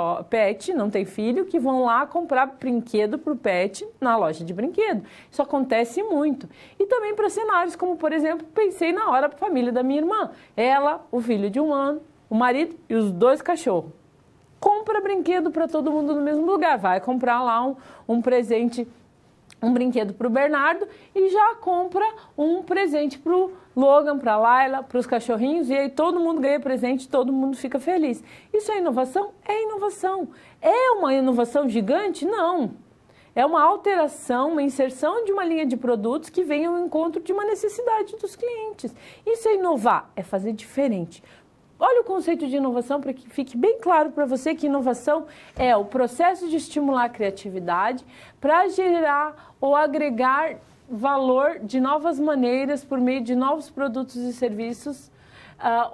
[SPEAKER 1] não tem filho, que vão lá comprar brinquedo para o pet na loja de brinquedo. Isso acontece muito. E também para cenários como, por exemplo, pensei na hora para a família da minha irmã. Ela, o filho de 1 ano, o marido e os 2 cachorros. Compra brinquedo para todo mundo no mesmo lugar, vai comprar lá um presente, um brinquedo para o Bernardo e já compra um presente para o Logan, para a Laila, para os cachorrinhos, e aí todo mundo ganha presente, todo mundo fica feliz. Isso é inovação? É inovação. É uma inovação gigante? Não. É uma alteração, uma inserção de uma linha de produtos que vem ao encontro de uma necessidade dos clientes. Isso é inovar, é fazer diferente. Olha o conceito de inovação para que fique bem claro para você que inovação é o processo de estimular a criatividade para gerar ou agregar valor de novas maneiras por meio de novos produtos e serviços.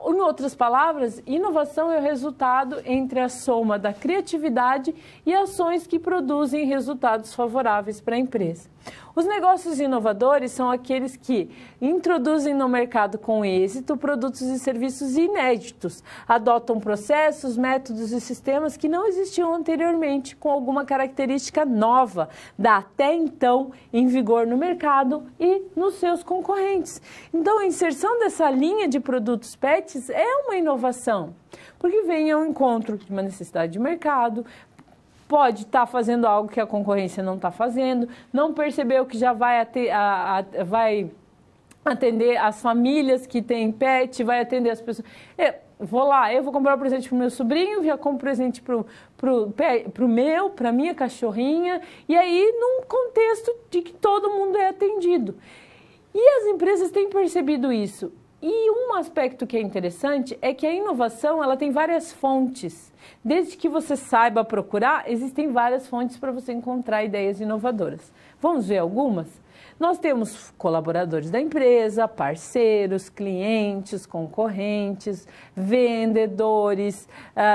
[SPEAKER 1] Em outras palavras, inovação é o resultado entre a soma da criatividade e ações que produzem resultados favoráveis para a empresa. Os negócios inovadores são aqueles que introduzem no mercado com êxito produtos e serviços inéditos, adotam processos, métodos e sistemas que não existiam anteriormente, com alguma característica nova, da até então em vigor no mercado e nos seus concorrentes. Então, a inserção dessa linha de produtos pets é uma inovação, porque vem ao encontro de uma necessidade de mercado, pode estar fazendo algo que a concorrência não está fazendo, não percebeu que já vai atender as famílias que têm pet, vai atender as pessoas. Vou lá, eu vou comprar um presente para o meu sobrinho, já compro presente para minha cachorrinha, e aí num contexto de que todo mundo é atendido. E as empresas têm percebido isso. E um aspecto que é interessante é que a inovação ela tem várias fontes. Desde que você saiba procurar, existem várias fontes para você encontrar ideias inovadoras. Vamos ver algumas? Nós temos colaboradores da empresa, parceiros, clientes, concorrentes, vendedores,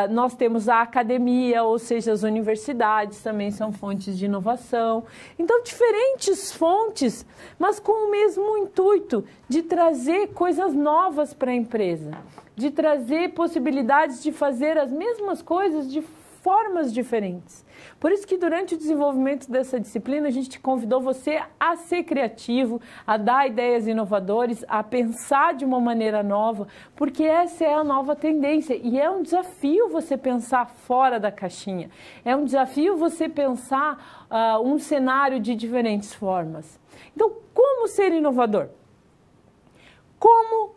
[SPEAKER 1] nós temos a academia, ou seja, as universidades também são fontes de inovação. Então, diferentes fontes, mas com o mesmo intuito de trazer coisas novas para a empresa, de trazer possibilidades de fazer as mesmas coisas de formas diferentes. Por isso que durante o desenvolvimento dessa disciplina a gente convidou você a ser criativo, a dar ideias inovadoras, a pensar de uma maneira nova, porque essa é a nova tendência e é um desafio você pensar fora da caixinha, é um desafio você pensar um cenário de diferentes formas. Então, como ser inovador? Como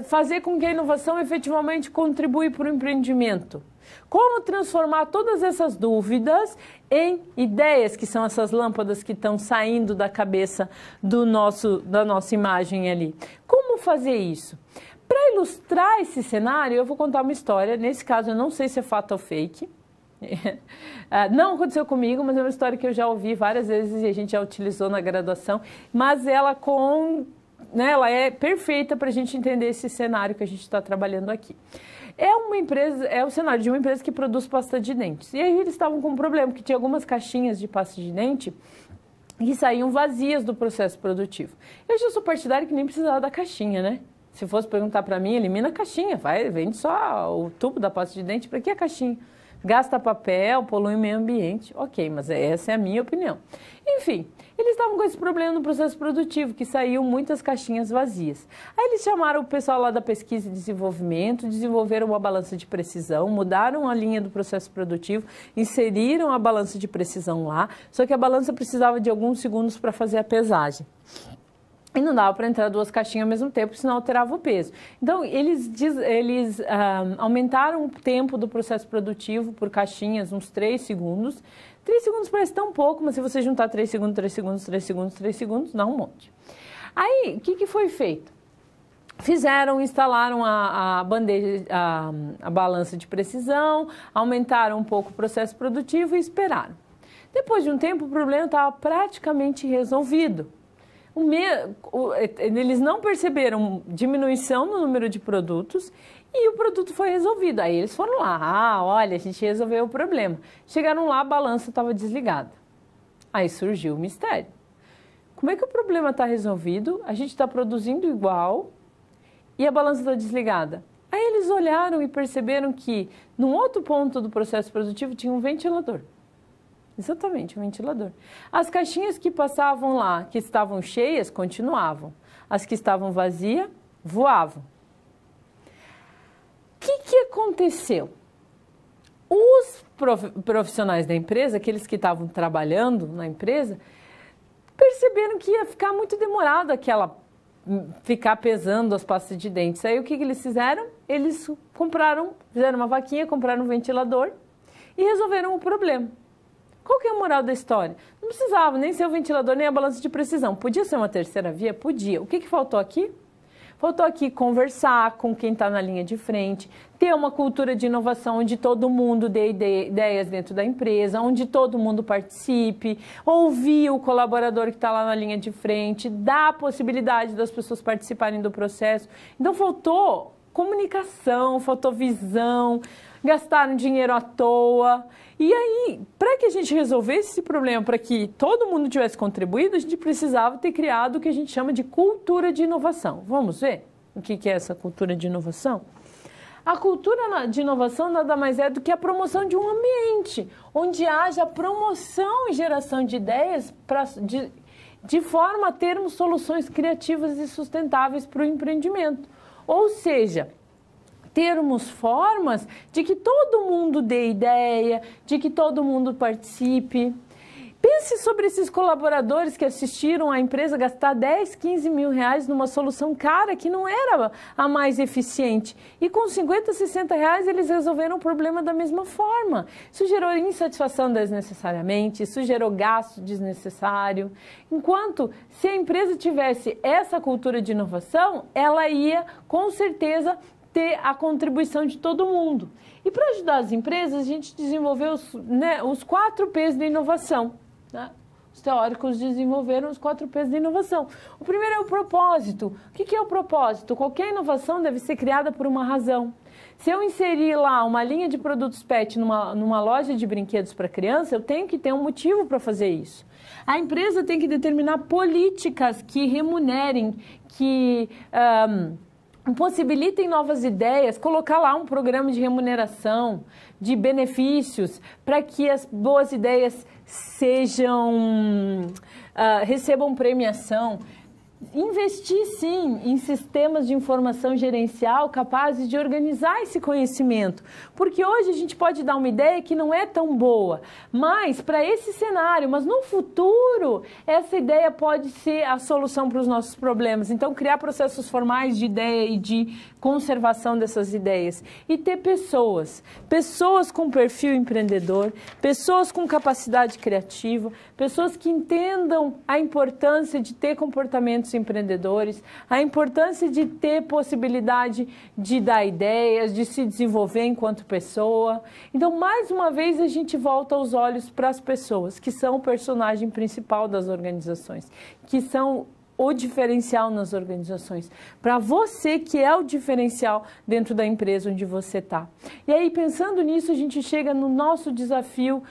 [SPEAKER 1] fazer com que a inovação efetivamente contribui para o empreendimento? Como transformar todas essas dúvidas em ideias, que são essas lâmpadas que estão saindo da cabeça da nossa imagem ali? Como fazer isso? Para ilustrar esse cenário, eu vou contar uma história. Nesse caso, eu não sei se é fato ou fake. Não aconteceu comigo, mas é uma história que eu já ouvi várias vezes e a gente já utilizou na graduação. Mas ela ela é perfeita para a gente entender esse cenário que a gente está trabalhando aqui. É o cenário de uma empresa que produz pasta de dentes. E aí eles estavam com um problema, que tinha algumas caixinhas de pasta de dente que saíam vazias do processo produtivo. Eu já sou partidária que nem precisava da caixinha, né? Se fosse perguntar para mim, elimina a caixinha, vende só o tubo da pasta de dente, para que a caixinha? Gasta papel, polui o meio ambiente. Ok, mas essa é a minha opinião. Enfim, eles estavam com esse problema no processo produtivo, que saíam muitas caixinhas vazias. Aí eles chamaram o pessoal lá da pesquisa e desenvolvimento, desenvolveram uma balança de precisão, mudaram a linha do processo produtivo, inseriram a balança de precisão lá, só que a balança precisava de alguns segundos para fazer a pesagem. E não dava para entrar duas caixinhas ao mesmo tempo, senão alterava o peso. Então, eles aumentaram o tempo do processo produtivo por caixinhas, uns 3 segundos. 3 segundos parece tão pouco, mas se você juntar 3 segundos, 3 segundos, 3 segundos, 3 segundos, dá um monte. Aí, o que foi feito? Instalaram a balança de precisão, aumentaram um pouco o processo produtivo e esperaram. Depois de um tempo, o problema estava praticamente resolvido. Eles não perceberam diminuição no número de produtos e o produto foi resolvido. Aí eles foram lá, olha, a gente resolveu o problema. Chegaram lá, a balança estava desligada. Aí surgiu o mistério. Como é que o problema está resolvido, a gente está produzindo igual e a balança está desligada? Aí eles olharam e perceberam que, num outro ponto do processo produtivo, tinha um ventilador. Exatamente, um ventilador. As caixinhas que passavam lá, que estavam cheias, continuavam. As que estavam vazias, voavam. O que aconteceu? Os profissionais da empresa, aqueles que estavam trabalhando na empresa, perceberam que ia ficar muito demorado ficar pesando as pastas de dentes. Aí o que eles fizeram? Eles fizeram uma vaquinha, compraram um ventilador e resolveram o problema. Qual que é a moral da história? Não precisava nem ser o ventilador, nem a balança de precisão. Podia ser uma terceira via? Podia. O que faltou aqui? Faltou aqui conversar com quem está na linha de frente, ter uma cultura de inovação onde todo mundo dê ideias dentro da empresa, onde todo mundo participe, ouvir o colaborador que está lá na linha de frente, dar a possibilidade das pessoas participarem do processo. Então faltou comunicação, faltou visão, gastaram dinheiro à toa. E aí, para que a gente resolvesse esse problema, para que todo mundo tivesse contribuído, a gente precisava ter criado o que a gente chama de cultura de inovação. Vamos ver o que é essa cultura de inovação? A cultura de inovação nada mais é do que a promoção de um ambiente, onde haja promoção e geração de ideias de forma a termos soluções criativas e sustentáveis para o empreendimento. Ou seja, termos formas de que todo mundo dê ideia, de que todo mundo participe. Pense sobre esses colaboradores que assistiram a empresa gastar 10, 15 mil reais numa solução cara que não era a mais eficiente. E com 50, 60 reais eles resolveram o problema da mesma forma. Isso gerou insatisfação desnecessariamente, isso gerou gasto desnecessário. Enquanto, se a empresa tivesse essa cultura de inovação, ela ia, com certeza, ter a contribuição de todo mundo. E para ajudar as empresas, a gente desenvolveu os 4 P's da inovação. Né? Os teóricos desenvolveram os 4 P's da inovação. O primeiro é o propósito. O que é o propósito? Qualquer inovação deve ser criada por uma razão. Se eu inserir lá uma linha de produtos PET numa loja de brinquedos para criança, eu tenho que ter um motivo para fazer isso. A empresa tem que determinar políticas que remunerem, que possibilitem novas ideias, colocar lá um programa de remuneração, de benefícios, para que as boas ideias recebam premiação. Investir, sim, em sistemas de informação gerencial capazes de organizar esse conhecimento. Porque hoje a gente pode dar uma ideia que não é tão boa, mas para esse cenário, mas no futuro, essa ideia pode ser a solução para os nossos problemas. Então, criar processos formais de ideia e de conservação dessas ideias. E ter pessoas com perfil empreendedor, pessoas com capacidade criativa, pessoas que entendam a importância de ter comportamentos empreendedores, a importância de ter possibilidade de dar ideias, de se desenvolver enquanto pessoa. Então, mais uma vez, a gente volta os olhos para as pessoas, que são o personagem principal das organizações, que são o diferencial nas organizações, para você que é o diferencial dentro da empresa onde você está. E aí, pensando nisso, a gente chega no nosso desafio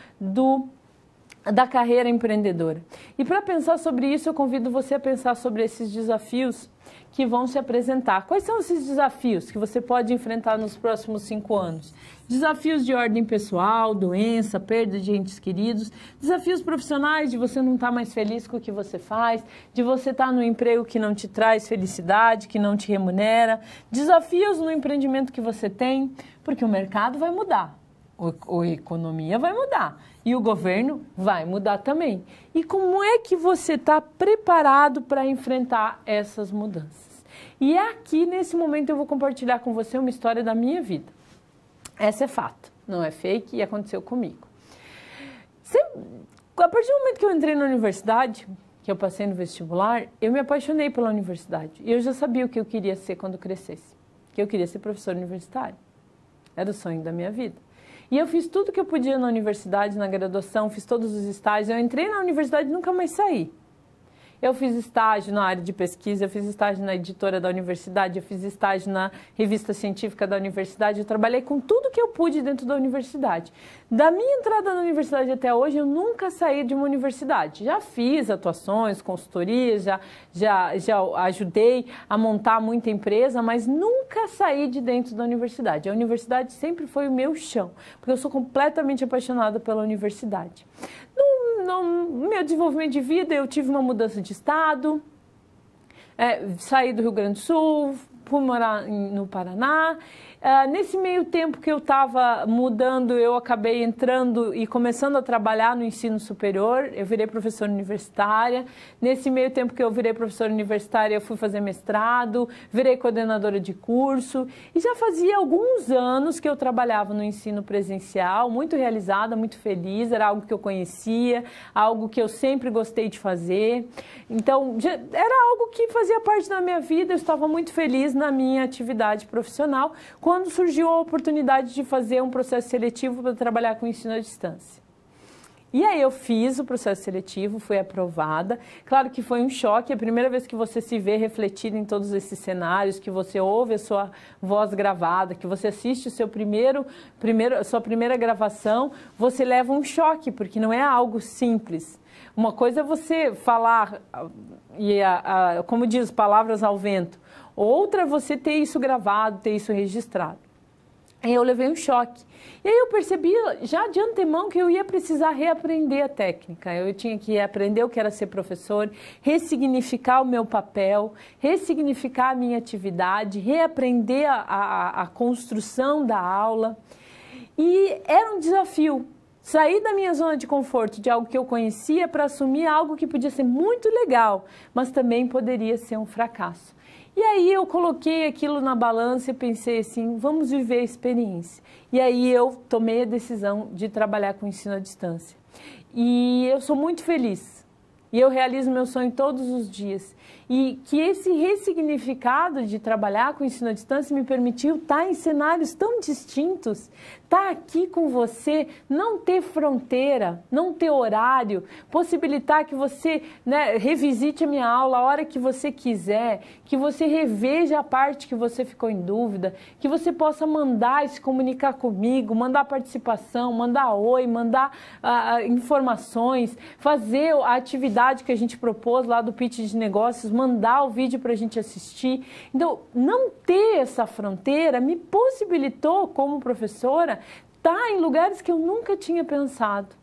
[SPEAKER 1] da carreira empreendedora. E para pensar sobre isso, eu convido você a pensar sobre esses desafios que vão se apresentar. Quais são esses desafios que você pode enfrentar nos próximos 5 anos? Desafios de ordem pessoal, doença, perda de entes queridos, desafios profissionais de você não estar mais feliz com o que você faz, de você estar no emprego que não te traz felicidade, que não te remunera, desafios no empreendimento que você tem, porque o mercado vai mudar. A economia vai mudar e o governo vai mudar também. E como é que você está preparado para enfrentar essas mudanças? E aqui, nesse momento, eu vou compartilhar com você uma história da minha vida. Essa é fato, não é fake e aconteceu comigo. A partir do momento que eu entrei na universidade, que eu passei no vestibular, eu me apaixonei pela universidade. E eu já sabia o que eu queria ser quando crescesse. Que eu queria ser professor universitário. Era o sonho da minha vida. E eu fiz tudo que eu podia na universidade, na graduação, fiz todos os estágios. Eu entrei na universidade e nunca mais saí. Eu fiz estágio na área de pesquisa, eu fiz estágio na editora da universidade, eu fiz estágio na revista científica da universidade, eu trabalhei com tudo que eu pude dentro da universidade. Da minha entrada na universidade até hoje, eu nunca saí de uma universidade. Já fiz atuações, consultorias, já ajudei a montar muita empresa, mas nunca saí de dentro da universidade. A universidade sempre foi o meu chão, porque eu sou completamente apaixonada pela universidade. No meu desenvolvimento de vida, eu tive uma mudança de estado, saí do Rio Grande do Sul, fui morar no Paraná. Nesse meio tempo que eu estava mudando, eu acabei entrando e começando a trabalhar no ensino superior. Eu virei professora universitária. Nesse meio tempo que eu virei professora universitária, eu fui fazer mestrado, virei coordenadora de curso. E já fazia alguns anos que eu trabalhava no ensino presencial, muito realizada, muito feliz. Era algo que eu conhecia, algo que eu sempre gostei de fazer. Então, era algo que fazia parte da minha vida. Eu estava muito feliz na minha atividade profissional, quando surgiu a oportunidade de fazer um processo seletivo para trabalhar com ensino à distância. E aí eu fiz o processo seletivo, fui aprovada. Claro que foi um choque, a primeira vez que você se vê refletido em todos esses cenários, que você ouve a sua voz gravada, que você assiste o seu sua primeira gravação, você leva um choque, porque não é algo simples. Uma coisa é você falar, como diz, palavras ao vento. Outra é você ter isso gravado, ter isso registrado. Aí eu levei um choque. E aí eu percebi já de antemão que eu ia precisar reaprender a técnica. Eu tinha que aprender o que era ser professor, ressignificar o meu papel, ressignificar a minha atividade, reaprender a construção da aula. E era um desafio. Sair da minha zona de conforto, de algo que eu conhecia, para assumir algo que podia ser muito legal, mas também poderia ser um fracasso. E aí eu coloquei aquilo na balança e pensei assim, vamos viver a experiência. E aí eu tomei a decisão de trabalhar com ensino à distância. E eu sou muito feliz. E eu realizo meu sonho todos os dias. E que esse ressignificado de trabalhar com ensino à distância me permitiu estar em cenários tão distintos, estar aqui com você, não ter fronteira, não ter horário, possibilitar que você, né, revisite a minha aula a hora que você quiser, que você reveja a parte que você ficou em dúvida, que você possa mandar e se comunicar comigo, mandar participação, mandar oi, mandar informações, fazer a atividade que a gente propôs lá do pitch de negócios, mandar o vídeo para a gente assistir. Então, não ter essa fronteira me possibilitou, como professora, estar em lugares que eu nunca tinha pensado.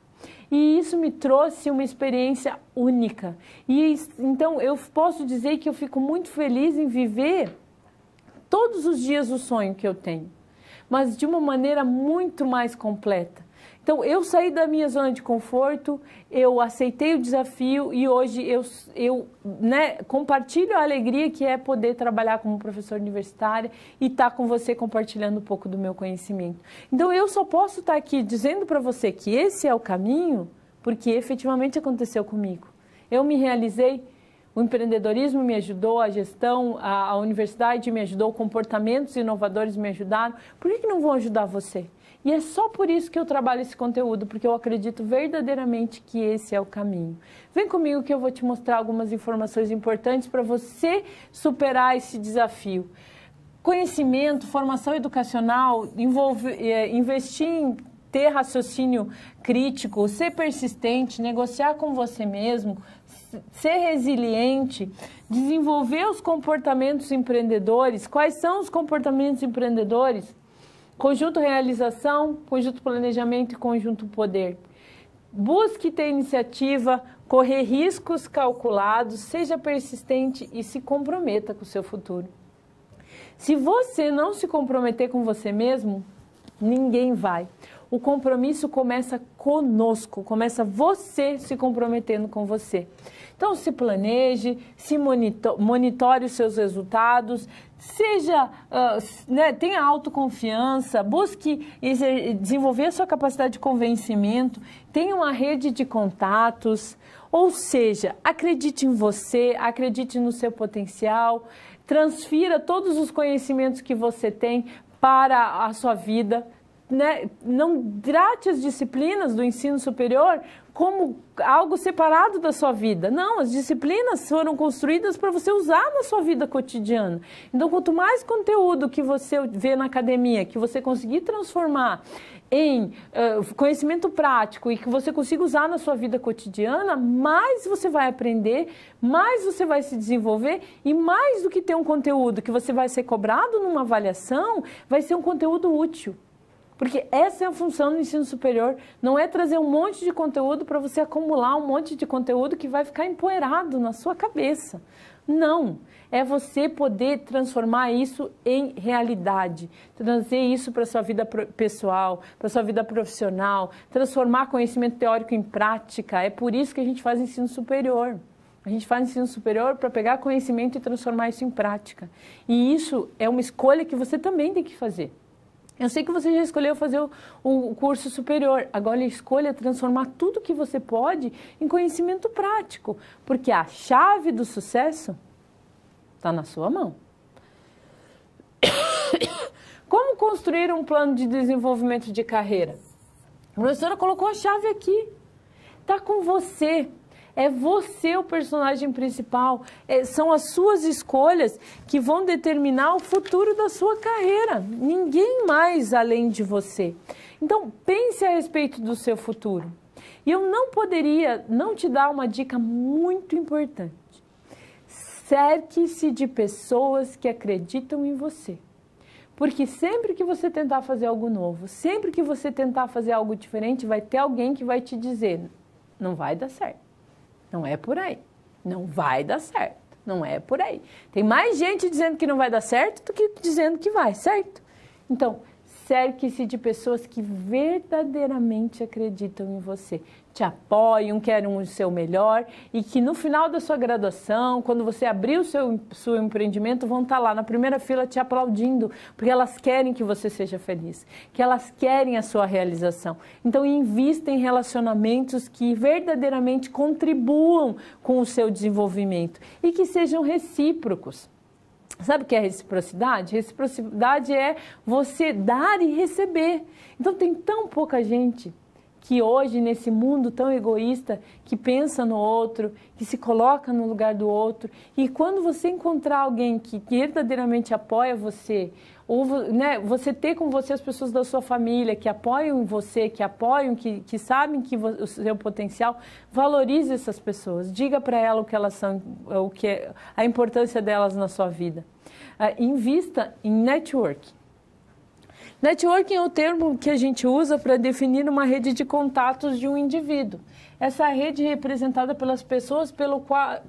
[SPEAKER 1] E isso me trouxe uma experiência única. E então, eu posso dizer que eu fico muito feliz em viver todos os dias o sonho que eu tenho, mas de uma maneira muito mais completa. Então, eu saí da minha zona de conforto, eu aceitei o desafio e hoje eu compartilho a alegria que é poder trabalhar como professora universitária e estar com você compartilhando um pouco do meu conhecimento. Então, eu só posso estar aqui dizendo para você que esse é o caminho, porque efetivamente aconteceu comigo. Eu me realizei, o empreendedorismo me ajudou, a gestão, a universidade me ajudou, comportamentos inovadores me ajudaram. Por que não vão ajudar você? E é só por isso que eu trabalho esse conteúdo, porque eu acredito verdadeiramente que esse é o caminho. Vem comigo que eu vou te mostrar algumas informações importantes para você superar esse desafio. Conhecimento, formação educacional, investir em ter raciocínio crítico, ser persistente, negociar com você mesmo, ser resiliente, desenvolver os comportamentos empreendedores. Quais são os comportamentos empreendedores? Conjunto realização, conjunto planejamento e conjunto poder. Busque ter iniciativa, correr riscos calculados, seja persistente e se comprometa com o seu futuro. Se você não se comprometer com você mesmo, ninguém vai. O compromisso começa conosco, começa você se comprometendo com você. Então, se planeje, se monitore os seus resultados, tenha autoconfiança, busque desenvolver a sua capacidade de convencimento, tenha uma rede de contatos, ou seja, acredite em você, acredite no seu potencial, transfira todos os conhecimentos que você tem para a sua vida. Não trate as disciplinas do ensino superior como algo separado da sua vida. Não, as disciplinas foram construídas para você usar na sua vida cotidiana. Então, quanto mais conteúdo que você vê na academia, que você conseguir transformar em conhecimento prático e que você consiga usar na sua vida cotidiana, mais você vai aprender, mais você vai se desenvolver e mais do que ter um conteúdo que você vai ser cobrado numa avaliação, vai ser um conteúdo útil. Porque essa é a função do ensino superior, não é trazer um monte de conteúdo para você acumular um monte de conteúdo que vai ficar empoeirado na sua cabeça. Não, é você poder transformar isso em realidade, trazer isso para a sua vida pessoal, para a sua vida profissional, transformar conhecimento teórico em prática. É por isso que a gente faz ensino superior. A gente faz ensino superior para pegar conhecimento e transformar isso em prática. E isso é uma escolha que você também tem que fazer. Eu sei que você já escolheu fazer o curso superior, agora escolha transformar tudo que você pode em conhecimento prático, porque a chave do sucesso está na sua mão. Como construir um plano de desenvolvimento de carreira? A professora colocou a chave aqui, está com você. É você o personagem principal, são as suas escolhas que vão determinar o futuro da sua carreira, ninguém mais além de você. Então, pense a respeito do seu futuro. E eu não poderia não te dar uma dica muito importante. Cerque-se de pessoas que acreditam em você. Porque sempre que você tentar fazer algo novo, sempre que você tentar fazer algo diferente, vai ter alguém que vai te dizer, não vai dar certo. Não é por aí. Não vai dar certo. Não é por aí. Tem mais gente dizendo que não vai dar certo do que dizendo que vai, certo? Então, cerque-se de pessoas que verdadeiramente acreditam em você, te apoiam, querem o seu melhor e que no final da sua graduação, quando você abrir o seu empreendimento, vão estar lá na primeira fila te aplaudindo, porque elas querem que você seja feliz, que elas querem a sua realização. Então, invista em relacionamentos que verdadeiramente contribuam com o seu desenvolvimento e que sejam recíprocos. Sabe o que é reciprocidade? Reciprocidade é você dar e receber. Então, tem tão pouca gente que hoje, nesse mundo tão egoísta, que pensa no outro, que se coloca no lugar do outro. E quando você encontrar alguém que verdadeiramente apoia você, ou né, você ter com você as pessoas da sua família que apoiam você, que apoiam, que sabem que o seu potencial, valorize essas pessoas. Diga para elas o que elas são, o que é, a importância delas na sua vida. Invista em network. Networking é o termo que a gente usa para definir uma rede de contatos de um indivíduo. Essa rede é representada pelas pessoas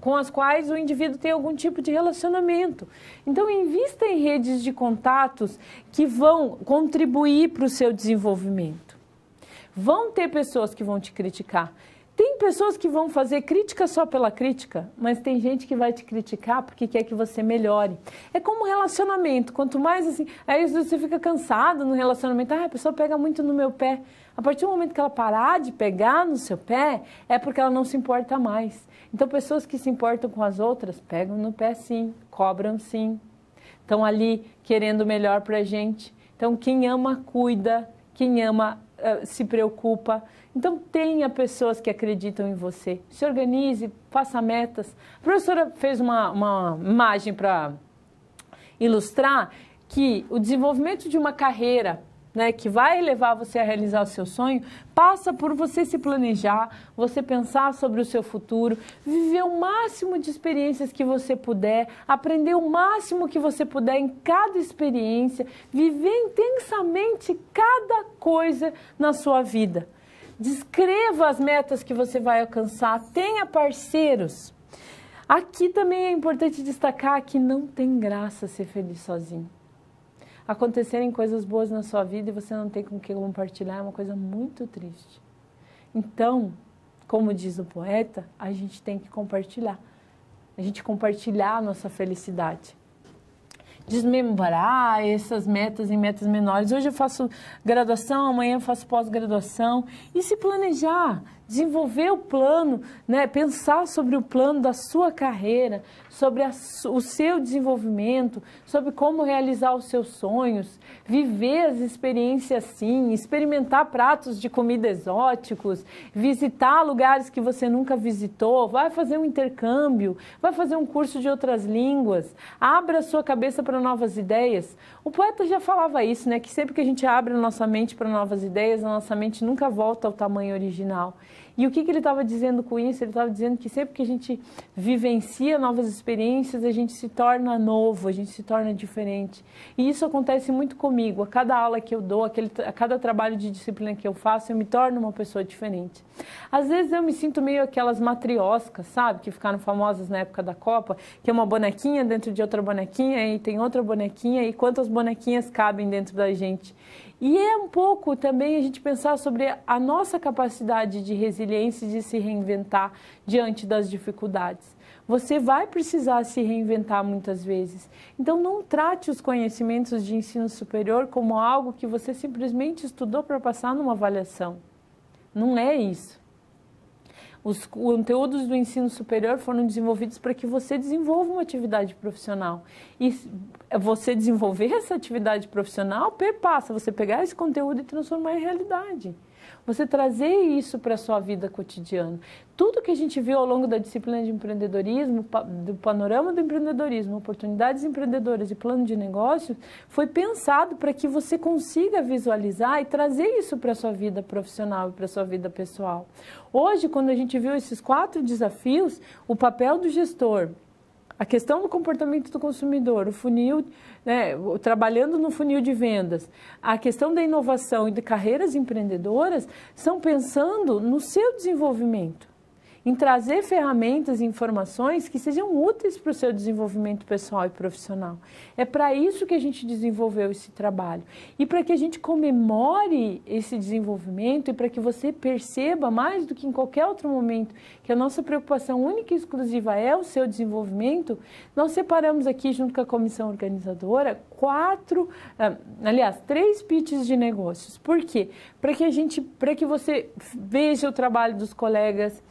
[SPEAKER 1] com as quais o indivíduo tem algum tipo de relacionamento. Então, invista em redes de contatos que vão contribuir para o seu desenvolvimento. Vão ter pessoas que vão te criticar. Tem pessoas que vão fazer crítica só pela crítica, mas tem gente que vai te criticar porque quer que você melhore. É como relacionamento, quanto mais assim, aí você fica cansado no relacionamento, a pessoa pega muito no meu pé. A partir do momento que ela parar de pegar no seu pé, é porque ela não se importa mais. Então, pessoas que se importam com as outras, pegam no pé sim, cobram sim, estão ali querendo o melhor pra gente. Então, quem ama, cuida, quem ama, se preocupa. Então, tenha pessoas que acreditam em você. Se organize, faça metas. A professora fez uma imagem para ilustrar que o desenvolvimento de uma carreira, né, que vai levar você a realizar o seu sonho, passa por você se planejar, você pensar sobre o seu futuro, viver o máximo de experiências que você puder, aprender o máximo que você puder em cada experiência, viver intensamente cada coisa na sua vida. Descreva as metas que você vai alcançar, tenha parceiros. Aqui também é importante destacar que não tem graça ser feliz sozinho. Acontecerem coisas boas na sua vida e você não tem com quem compartilhar é uma coisa muito triste. Então, como diz o poeta, a gente tem que compartilhar. A gente compartilhar a nossa felicidade. Desmembrar essas metas em metas menores. Hoje eu faço graduação, amanhã eu faço pós-graduação. E se planejar, desenvolver o plano, né? Pensar sobre o plano da sua carreira, sobre o seu desenvolvimento, sobre como realizar os seus sonhos, viver as experiências sim, experimentar pratos de comida exóticos, visitar lugares que você nunca visitou, vai fazer um intercâmbio, vai fazer um curso de outras línguas, abra a sua cabeça para novas ideias. O poeta já falava isso, né? Que sempre que a gente abre a nossa mente para novas ideias, a nossa mente nunca volta ao tamanho original. E o que ele estava dizendo com isso? Ele estava dizendo que sempre que a gente vivencia novas experiências, a gente se torna novo, a gente se torna diferente. E isso acontece muito comigo. A cada aula que eu dou, a cada trabalho de disciplina que eu faço, eu me torno uma pessoa diferente. Às vezes eu me sinto meio aquelas matrioscas, sabe? Que ficaram famosas na época da Copa, que é uma bonequinha dentro de outra bonequinha, e tem outra bonequinha, e quantas bonequinhas cabem dentro da gente. E é um pouco também a gente pensar sobre a nossa capacidade de resiliência e de se reinventar diante das dificuldades. Você vai precisar se reinventar muitas vezes. Então, não trate os conhecimentos de ensino superior como algo que você simplesmente estudou para passar numa avaliação. Não é isso. Os conteúdos do ensino superior foram desenvolvidos para que você desenvolva uma atividade profissional. E você desenvolver essa atividade profissional perpassa você pegar esse conteúdo e transformar em realidade. Você trazer isso para a sua vida cotidiana. Tudo que a gente viu ao longo da disciplina de empreendedorismo, do panorama do empreendedorismo, oportunidades empreendedoras e plano de negócios, foi pensado para que você consiga visualizar e trazer isso para a sua vida profissional e para a sua vida pessoal. Hoje, quando a gente viu esses 4 desafios, o papel do gestor, a questão do comportamento do consumidor, o funil, né, trabalhando no funil de vendas, a questão da inovação e de carreiras empreendedoras, são pensando no seu desenvolvimento. em trazer ferramentas e informações que sejam úteis para o seu desenvolvimento pessoal e profissional. É para isso que a gente desenvolveu esse trabalho. E para que a gente comemore esse desenvolvimento e para que você perceba, mais do que em qualquer outro momento, que a nossa preocupação única e exclusiva é o seu desenvolvimento, nós separamos aqui, junto com a comissão organizadora, 3 pitches de negócios. Por quê? Para que você veja o trabalho dos colegas,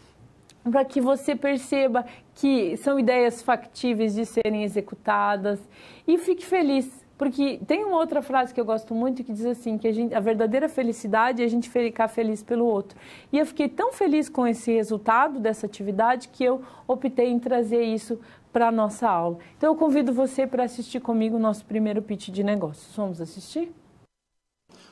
[SPEAKER 1] para que você perceba que são ideias factíveis de serem executadas e fique feliz. Porque tem uma outra frase que eu gosto muito que diz assim, que a verdadeira felicidade é a gente ficar feliz pelo outro. E eu fiquei tão feliz com esse resultado dessa atividade que eu optei em trazer isso para a nossa aula. Então eu convido você para assistir comigo o nosso primeiro pitch de negócios. Vamos assistir?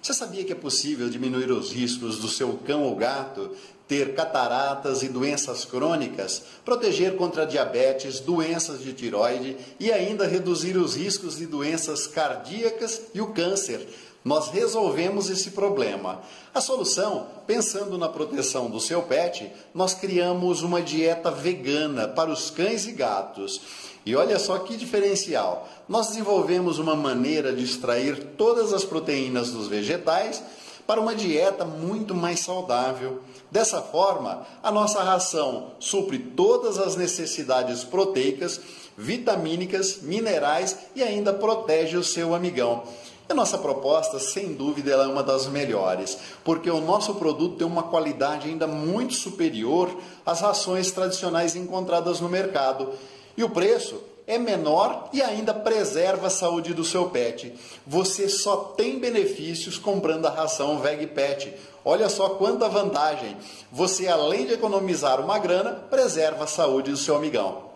[SPEAKER 2] Você sabia que é possível diminuir os riscos do seu cão ou gato ter cataratas e doenças crônicas, proteger contra diabetes, doenças de tireoide e ainda reduzir os riscos de doenças cardíacas e o câncer? Nós resolvemos esse problema. A solução, pensando na proteção do seu pet, nós criamos uma dieta vegana para os cães e gatos. E olha só que diferencial. Nós desenvolvemos uma maneira de extrair todas as proteínas dos vegetais para uma dieta muito mais saudável. Dessa forma, a nossa ração supre todas as necessidades proteicas, vitamínicas, minerais e ainda protege o seu amigão. A nossa proposta, sem dúvida, ela é uma das melhores, porque o nosso produto tem uma qualidade ainda muito superior às rações tradicionais encontradas no mercado. E o preço é menor e ainda preserva a saúde do seu pet. Você só tem benefícios comprando a ração VegPet. Olha só quanta vantagem. Você, além de economizar uma grana, preserva a saúde do seu amigão.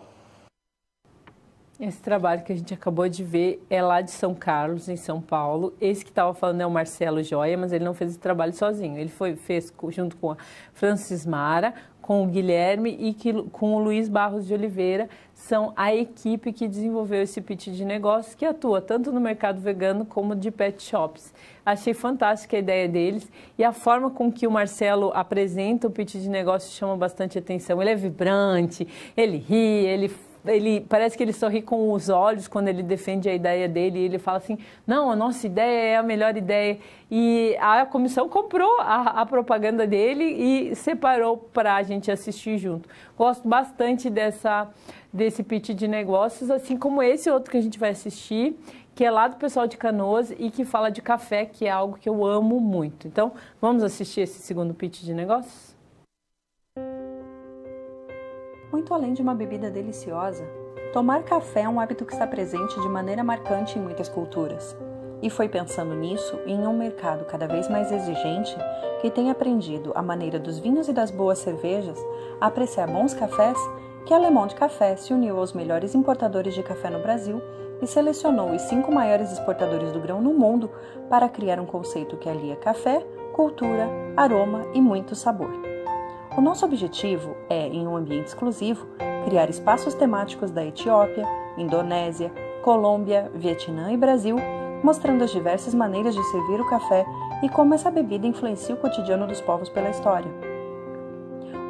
[SPEAKER 1] Esse trabalho que a gente acabou de ver é lá de São Carlos, em São Paulo. Esse que estava falando é o Marcelo Joia, mas ele não fez esse trabalho sozinho. Ele fez junto com a Francis Mara, com o Guilherme e com o Luiz Barros de Oliveira. São a equipe que desenvolveu esse pitch de negócios, que atua tanto no mercado vegano como de pet shops. Achei fantástica a ideia deles e a forma com que o Marcelo apresenta o pitch de negócios chama bastante atenção. Ele é vibrante, ele ri, ele parece que ele sorri com os olhos quando ele defende a ideia dele. E ele fala assim, não, a nossa ideia é a melhor ideia. E a comissão comprou a propaganda dele e separou para a gente assistir junto. Gosto bastante desse pitch de negócios, assim como esse outro que a gente vai assistir, que é lá do pessoal de Canoas e que fala de café, que é algo que eu amo muito. Então, vamos assistir esse segundo pitch de negócios?
[SPEAKER 3] Muito além de uma bebida deliciosa, tomar café é um hábito que está presente de maneira marcante em muitas culturas. E foi pensando nisso e em um mercado cada vez mais exigente que tem aprendido a maneira dos vinhos e das boas cervejas a apreciar bons cafés que a Le Monde Café se uniu aos melhores importadores de café no Brasil e selecionou os 5 maiores exportadores do grão no mundo para criar um conceito que alia café, cultura, aroma e muito sabor. O nosso objetivo é, em um ambiente exclusivo, criar espaços temáticos da Etiópia, Indonésia, Colômbia, Vietnã e Brasil, mostrando as diversas maneiras de servir o café e como essa bebida influencia o cotidiano dos povos pela história.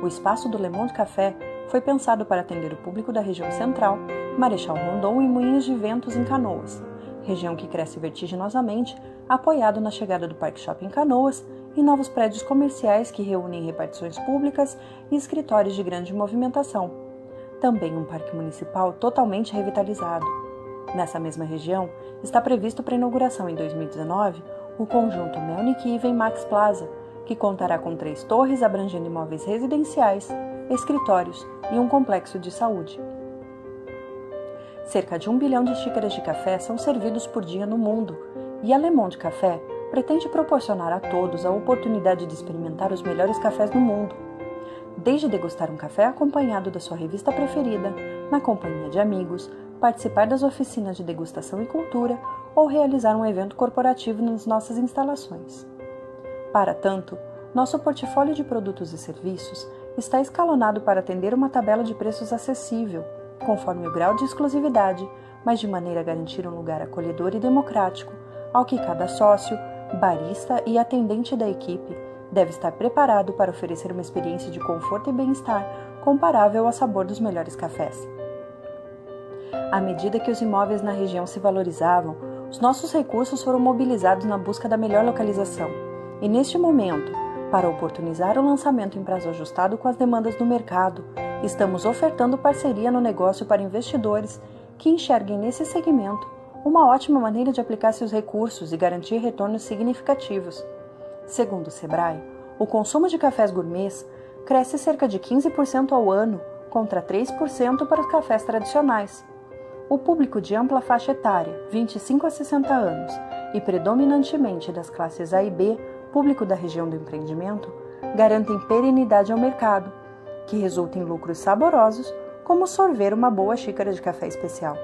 [SPEAKER 3] O espaço do Le Monde Café foi pensado para atender o público da região central, Marechal Rondon e Moinhos de Ventos em Canoas, região que cresce vertiginosamente, apoiado na chegada do Parque Shopping Canoas e novos prédios comerciais que reúnem repartições públicas e escritórios de grande movimentação. Também um parque municipal totalmente revitalizado. Nessa mesma região, está previsto para inauguração em 2019 o conjunto Melnik Even Max Plaza, que contará com 3 torres abrangendo imóveis residenciais, escritórios e um complexo de saúde. Cerca de 1 bilhão de xícaras de café são servidos por dia no mundo, e a Le Monde Café pretende proporcionar a todos a oportunidade de experimentar os melhores cafés do mundo. Desde degustar um café acompanhado da sua revista preferida, na companhia de amigos, participar das oficinas de degustação e cultura ou realizar um evento corporativo nas nossas instalações. Para tanto, nosso portfólio de produtos e serviços está escalonado para atender uma tabela de preços acessível, conforme o grau de exclusividade, mas de maneira a garantir um lugar acolhedor e democrático, ao que cada sócio, barista e atendente da equipe deve estar preparado para oferecer uma experiência de conforto e bem-estar comparável ao sabor dos melhores cafés. À medida que os imóveis na região se valorizavam, os nossos recursos foram mobilizados na busca da melhor localização. E neste momento, para oportunizar o lançamento em prazo ajustado com as demandas do mercado, estamos ofertando parceria no negócio para investidores que enxerguem nesse segmento uma ótima maneira de aplicar seus recursos e garantir retornos significativos. Segundo o Sebrae, o consumo de cafés gourmets cresce cerca de 15% ao ano, contra 3% para os cafés tradicionais. O público de ampla faixa etária, 25 a 60 anos, e predominantemente das classes A e B, público da região do empreendimento, garantem perenidade ao mercado, que resulta em lucros saborosos, como sorver uma boa xícara de café especial.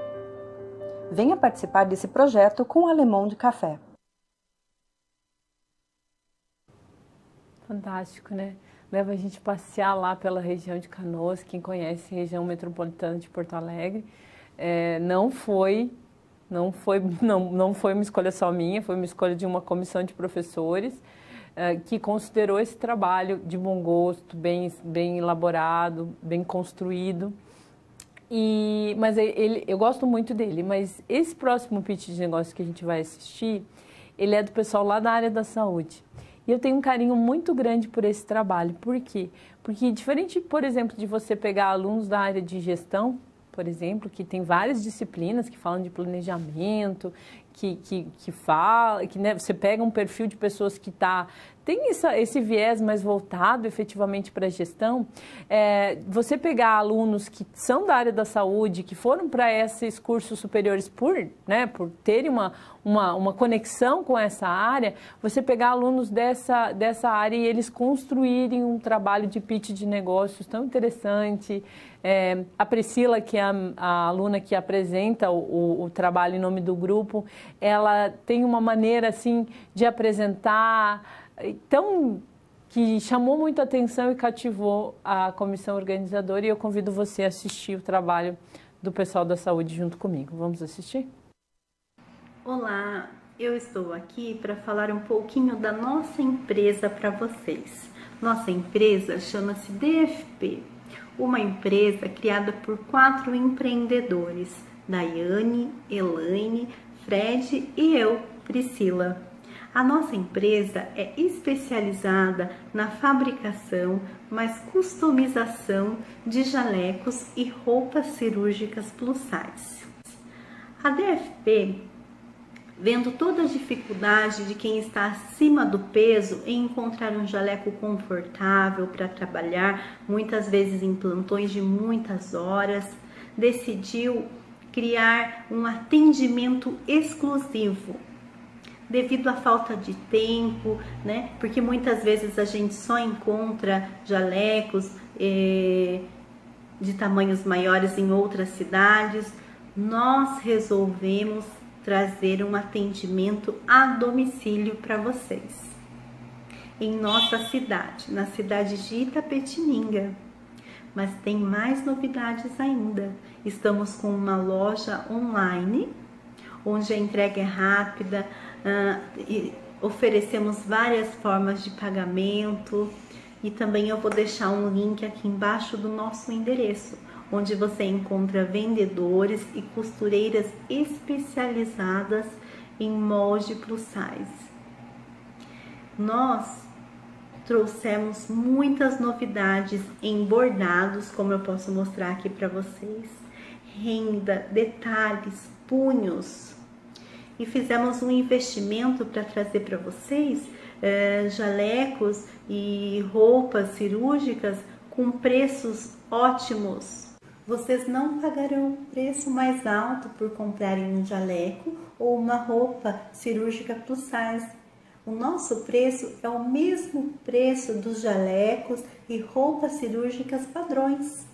[SPEAKER 3] Venha participar desse projeto com o Alemão de Café.
[SPEAKER 1] Fantástico, né? Leva a gente passear lá pela região de Canoas, quem conhece a região metropolitana de Porto Alegre. Não foi uma escolha só minha, foi uma escolha de uma comissão de professores que considerou esse trabalho de bom gosto, bem elaborado, bem construído. Mas eu gosto muito dele, mas esse próximo pitch de negócio que a gente vai assistir, ele é do pessoal lá da área da saúde. E eu tenho um carinho muito grande por esse trabalho. Por quê? Porque diferente, por exemplo, de você pegar alunos da área de gestão, por exemplo, que tem várias disciplinas que falam de planejamento, né, você pega um perfil de pessoas que tem esse viés mais voltado efetivamente para a gestão, você pegar alunos que são da área da saúde, que foram para esses cursos superiores por terem uma conexão com essa área, você pegar alunos dessa área e eles construírem um trabalho de pitch de negócios tão interessante. A Priscila, que é a aluna que apresenta o trabalho em nome do grupo, ela tem uma maneira assim de apresentar que chamou muito a atenção e cativou a comissão organizadora, e eu convido você a assistir o trabalho do pessoal da saúde junto comigo. Vamos assistir?
[SPEAKER 4] Olá, eu estou aqui para falar um pouquinho da nossa empresa para vocês. Nossa empresa chama-se DFP, uma empresa criada por 4 empreendedores, Daiane, Elaine, Fred e eu, Priscila. A nossa empresa é especializada na fabricação, mais customização de jalecos e roupas cirúrgicas plus size. A DFP, vendo toda a dificuldade de quem está acima do peso em encontrar um jaleco confortável para trabalhar, muitas vezes em plantões de muitas horas, decidiu criar um atendimento exclusivo. Devido à falta de tempo, né? Porque muitas vezes a gente só encontra jalecos de tamanhos maiores em outras cidades, nós resolvemos trazer um atendimento a domicílio para vocês. Em nossa cidade, na cidade de Itapetininga. Mas tem mais novidades ainda. Estamos com uma loja online, onde a entrega é rápida, e oferecemos várias formas de pagamento, e também eu vou deixar um link aqui embaixo do nosso endereço, onde você encontra vendedores e costureiras especializadas em molde plus size. Nós trouxemos muitas novidades em bordados, como eu posso mostrar aqui para vocês, renda, detalhes, punhos. E fizemos um investimento para trazer para vocês jalecos e roupas cirúrgicas com preços ótimos. Vocês não pagarão um preço mais alto por comprarem um jaleco ou uma roupa cirúrgica plus size. O nosso preço é o mesmo preço dos jalecos e roupas cirúrgicas padrões.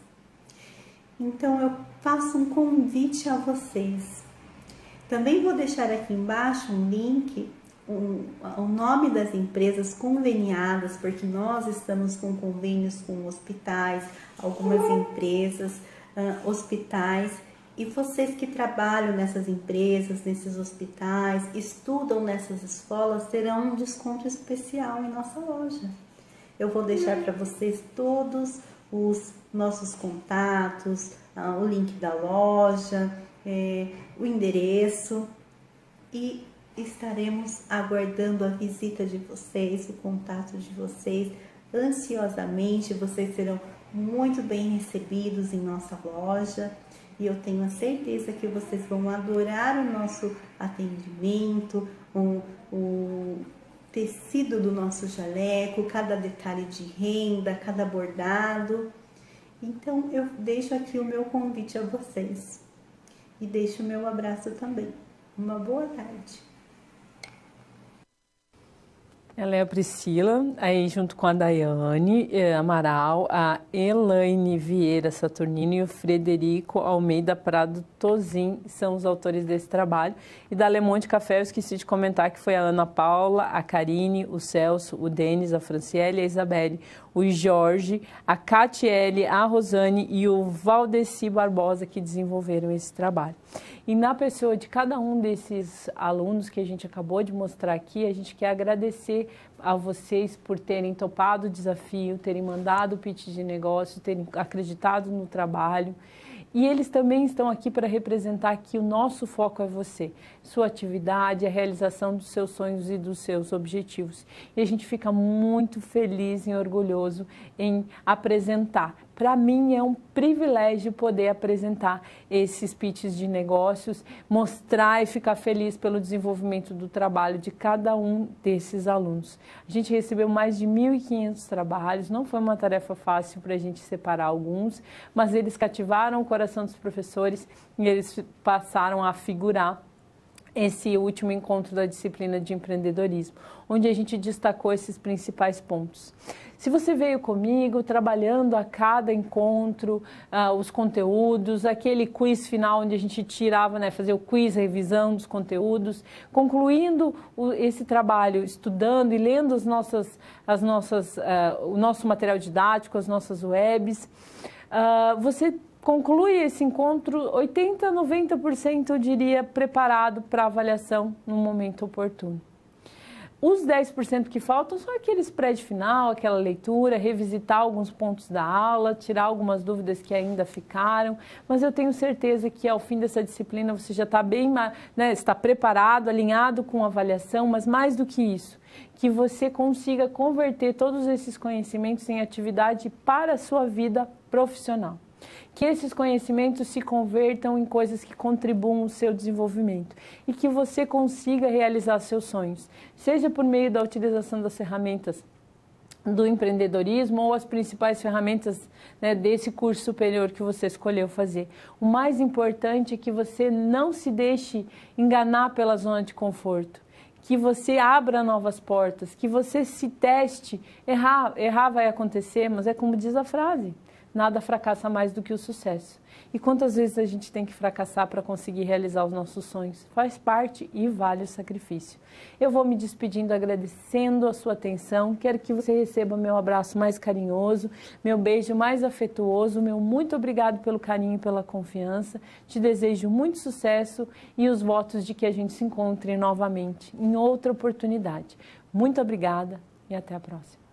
[SPEAKER 4] Então eu faço um convite a vocês. Também vou deixar aqui embaixo um link, o nome das empresas conveniadas, porque nós estamos com convênios com hospitais, algumas empresas, hospitais, e vocês que trabalham nessas empresas, nesses hospitais, estudam nessas escolas, terão um desconto especial em nossa loja. Eu vou deixar para vocês todos os nossos contatos, o link da loja, o endereço, e estaremos aguardando a visita de vocês, o contato de vocês ansiosamente. Vocês serão muito bem recebidos em nossa loja e eu tenho a certeza que vocês vão adorar o nosso atendimento, o tecido do nosso jaleco, cada detalhe de renda, cada bordado. Então eu deixo aqui o meu convite a vocês e deixo o meu abraço também. Uma boa tarde.
[SPEAKER 1] Ela é a Priscila, aí junto com a Daiane Amaral, a Elaine Vieira Saturnino e o Frederico Almeida Prado Tozin são os autores desse trabalho. E da Le Monde Café eu esqueci de comentar que foi a Ana Paula, a Karine, o Celso, o Denis, a Franciele, a Isabelle, o Jorge, a Catiele, a Rosane e o Valdeci Barbosa que desenvolveram esse trabalho. E na pessoa de cada um desses alunos que a gente acabou de mostrar aqui, a gente quer agradecer a vocês por terem topado o desafio, terem mandado o pitch de negócio, terem acreditado no trabalho. E eles também estão aqui para representar que o nosso foco é você, sua atividade, a realização dos seus sonhos e dos seus objetivos. E a gente fica muito feliz e orgulhoso em apresentar. Para mim é um privilégio poder apresentar esses pitches de negócios, mostrar e ficar feliz pelo desenvolvimento do trabalho de cada um desses alunos. A gente recebeu mais de 1.500 trabalhos, não foi uma tarefa fácil para a gente separar alguns, mas eles cativaram o coração dos professores e eles passaram a figurar esse último encontro da disciplina de empreendedorismo, onde a gente destacou esses principais pontos. Se você veio comigo, trabalhando a cada encontro, os conteúdos, aquele quiz final onde a gente tirava, fazia o quiz, revisão dos conteúdos, concluindo esse trabalho, estudando e lendo o nosso material didático, as nossas webs, você conclui esse encontro 80%, 90%, eu diria, preparado para avaliação no momento oportuno. Os 10% que faltam são aqueles pré de final, aquela leitura, revisitar alguns pontos da aula, tirar algumas dúvidas que ainda ficaram, mas eu tenho certeza que ao fim dessa disciplina você já está bem, está preparado, alinhado com a avaliação, mas mais do que isso, que você consiga converter todos esses conhecimentos em atividade para a sua vida profissional. Que esses conhecimentos se convertam em coisas que contribuam ao seu desenvolvimento e que você consiga realizar seus sonhos, seja por meio da utilização das ferramentas do empreendedorismo ou as principais ferramentas desse curso superior que você escolheu fazer. O mais importante é que você não se deixe enganar pela zona de conforto, que você abra novas portas, que você se teste. Errar vai acontecer, mas é como diz a frase, nada fracassa mais do que o sucesso. E quantas vezes a gente tem que fracassar para conseguir realizar os nossos sonhos? Faz parte e vale o sacrifício. Eu vou me despedindo agradecendo a sua atenção. Quero que você receba meu abraço mais carinhoso, meu beijo mais afetuoso, meu muito obrigado pelo carinho e pela confiança. Te desejo muito sucesso e os votos de que a gente se encontre novamente em outra oportunidade. Muito obrigada e até a próxima.